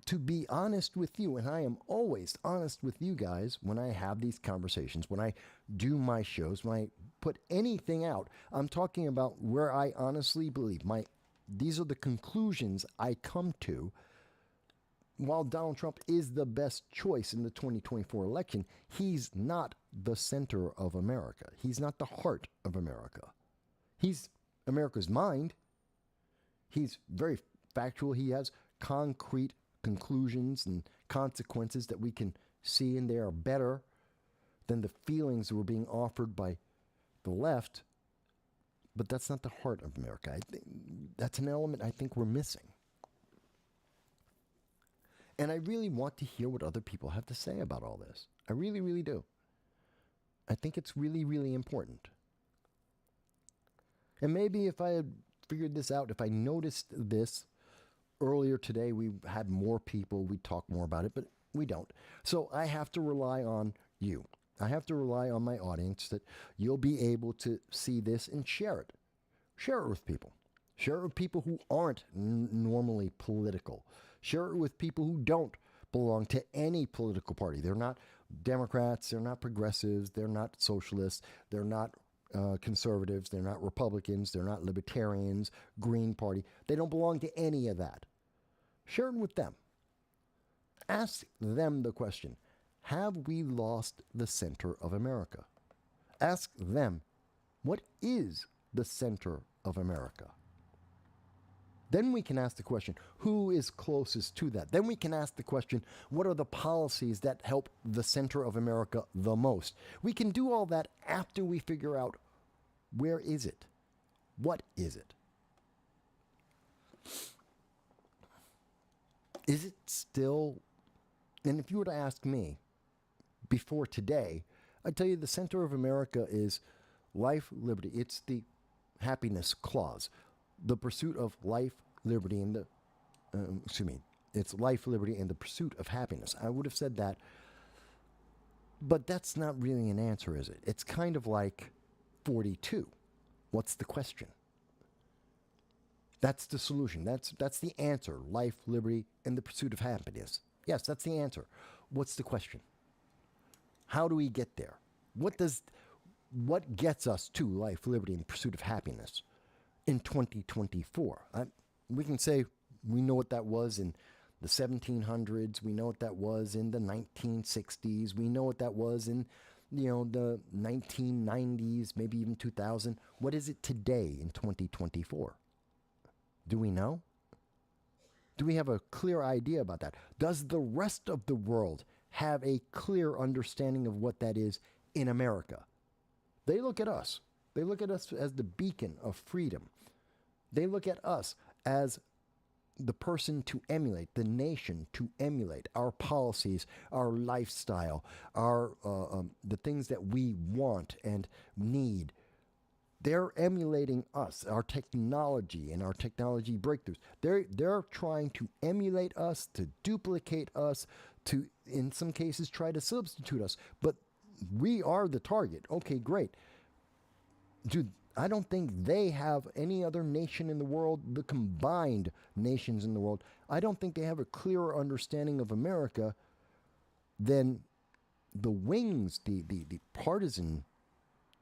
to be honest with you, and I am always honest with you guys when I have these conversations, when I do my shows, when I put anything out, I'm talking about where I honestly believe. These are the conclusions I come to. While Donald Trump is the best choice in the 2024 election, he's not the center of America. He's not the heart of America. He's America's mind. He's very factual. He has concrete conclusions and consequences that we can see, and they are better than the feelings that were being offered by the left. But that's not the heart of America. I think that's an element I think we're missing. And I really want to hear what other people have to say about all this. I really, really do. I think it's really, really important. And maybe if I had figured this out, if I noticed this earlier today, we had more people, we'd talk more about it, but we don't. So I have to rely on you. I have to rely on my audience that you'll be able to see this and share it. Share it with people. Share it with people who aren't normally political. Share it with people who don't belong to any political party. They're not Democrats, they're not progressives, they're not socialists, they're not conservatives, they're not Republicans, they're not libertarians, Green Party. They don't belong to any of that. Share it with them. Ask them the question, have we lost the center of America? Ask them, what is the center of America? Then we can ask the question, who is closest to that? Then we can ask the question, what are the policies that help the center of America the most? We can do all that after we figure out, where is it? What is it? Is it still, and if you were to ask me before today, I'd tell you the center of America is life, liberty. It's the happiness clause. The pursuit of life, liberty, and it's life, liberty, and the pursuit of happiness. I would have said that, but that's not really an answer, is it? It's kind of like 42. What's the question? That's the solution. That's the answer. Life, liberty, and the pursuit of happiness. Yes, that's the answer. What's the question? How do we get there? What gets us to life, liberty, and pursuit of happiness in 2024? We can say we know what that was in the 1700s. We know what that was in the 1960s. We know what that was in, the 1990s, maybe even 2000. What is it today in 2024? Do we know? Do we have a clear idea about that? Does the rest of the world have a clear understanding of what that is in America? They look at us. They look at us as the beacon of freedom. They look at us as the person to emulate, the nation to emulate, our policies, our lifestyle, our the things that we want and need. They're emulating us, our technology and our technology breakthroughs. They're trying to emulate us, to duplicate us, to, in some cases, try to substitute us. But we are the target. Okay, great. I don't think they have any other nation in the world, the combined nations in the world. I don't think they have a clearer understanding of America than the wings, the partisan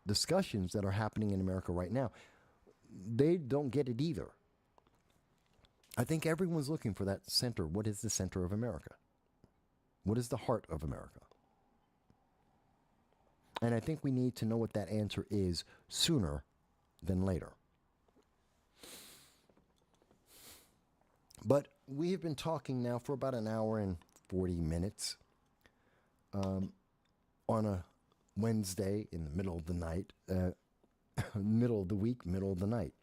discussions that are happening in America right now. They don't get it either. I think everyone's looking for that center. What is the center of America? What is the heart of America? And I think we need to know what that answer is sooner than later. But we have been talking now for about an hour and 40 minutes on a Wednesday in the middle of the night, middle of the week, middle of the night.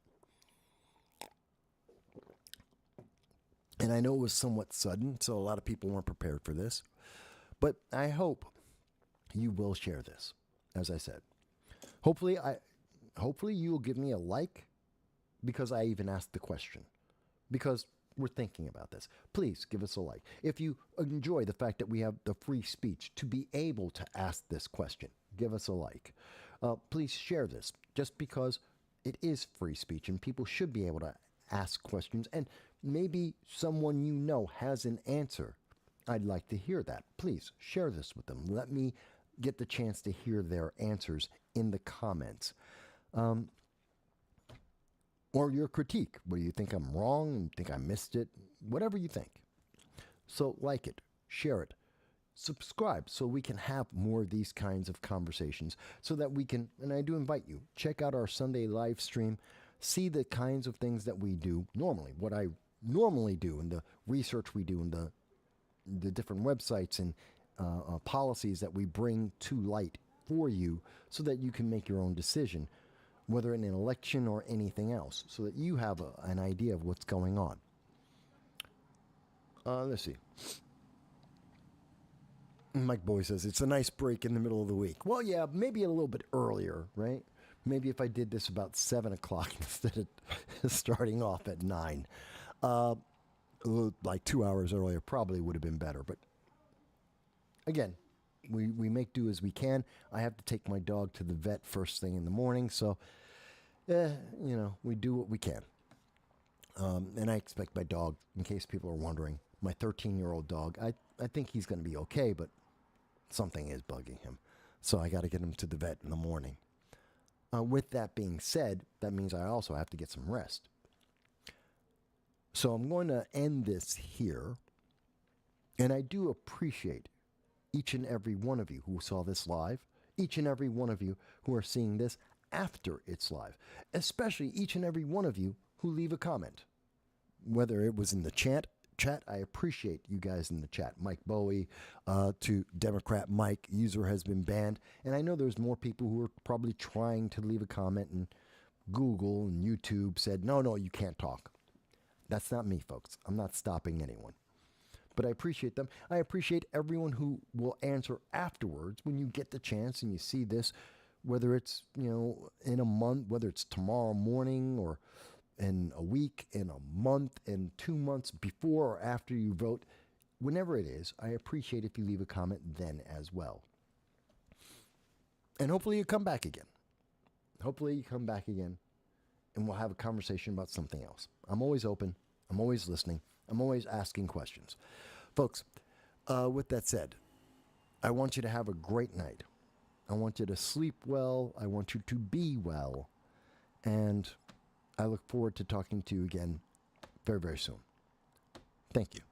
And I know it was somewhat sudden, so a lot of people weren't prepared for this. But I hope you will share this, as I said. Hopefully you will give me a like because I even asked the question. Because we're thinking about this. Please give us a like. If you enjoy the fact that we have the free speech to be able to ask this question, give us a like. Please share this just because it is free speech and people should be able to ask questions, and maybe someone you know has an answer. I'd like to hear that. Please share this with them. Let me get the chance to hear their answers in the comments. Or your critique, where you think I'm wrong and think I missed it, whatever you think. So like it, share it, subscribe so we can have more of these kinds of conversations so that we can, and I do invite you, check out our Sunday live stream, see the kinds of things that we do normally, what I normally do and the research we do and the different websites and policies that we bring to light for you so that you can make your own decision, whether in an election or anything else, so that you have an idea of what's going on. Let's see. Mike Boy says, it's a nice break in the middle of the week. Well, yeah, maybe a little bit earlier, right? Maybe if I did this about 7 o'clock instead of starting off at 9. Like 2 hours earlier probably would have been better. But again, we make do as we can. I have to take my dog to the vet first thing in the morning, so we do what we can. And I expect my dog, in case people are wondering, my 13-year-old dog, I think he's going to be okay, but something is bugging him. So I got to get him to the vet in the morning. With that being said, that means I also have to get some rest. So I'm going to end this here. And I do appreciate each and every one of you who saw this live, each and every one of you who are seeing this after it's live, especially each and every one of you who leave a comment. Whether it was in the chat, I appreciate you guys in the chat. Mike Bowie to Democrat Mike, user has been banned. And I know there's more people who are probably trying to leave a comment, and Google and YouTube said, no, you can't talk. That's not me, folks. I'm not stopping anyone. But I appreciate them. I appreciate everyone who will answer afterwards when you get the chance and you see this, whether it's, in a month, whether it's tomorrow morning or in a week, in a month, in 2 months before or after you vote, whenever it is, I appreciate if you leave a comment then as well. And hopefully you come back again. Hopefully you come back again and we'll have a conversation about something else. I'm always open. I'm always listening. I'm always asking questions. Folks, with that said, I want you to have a great night. I want you to sleep well. I want you to be well. And I look forward to talking to you again very, very soon. Thank you.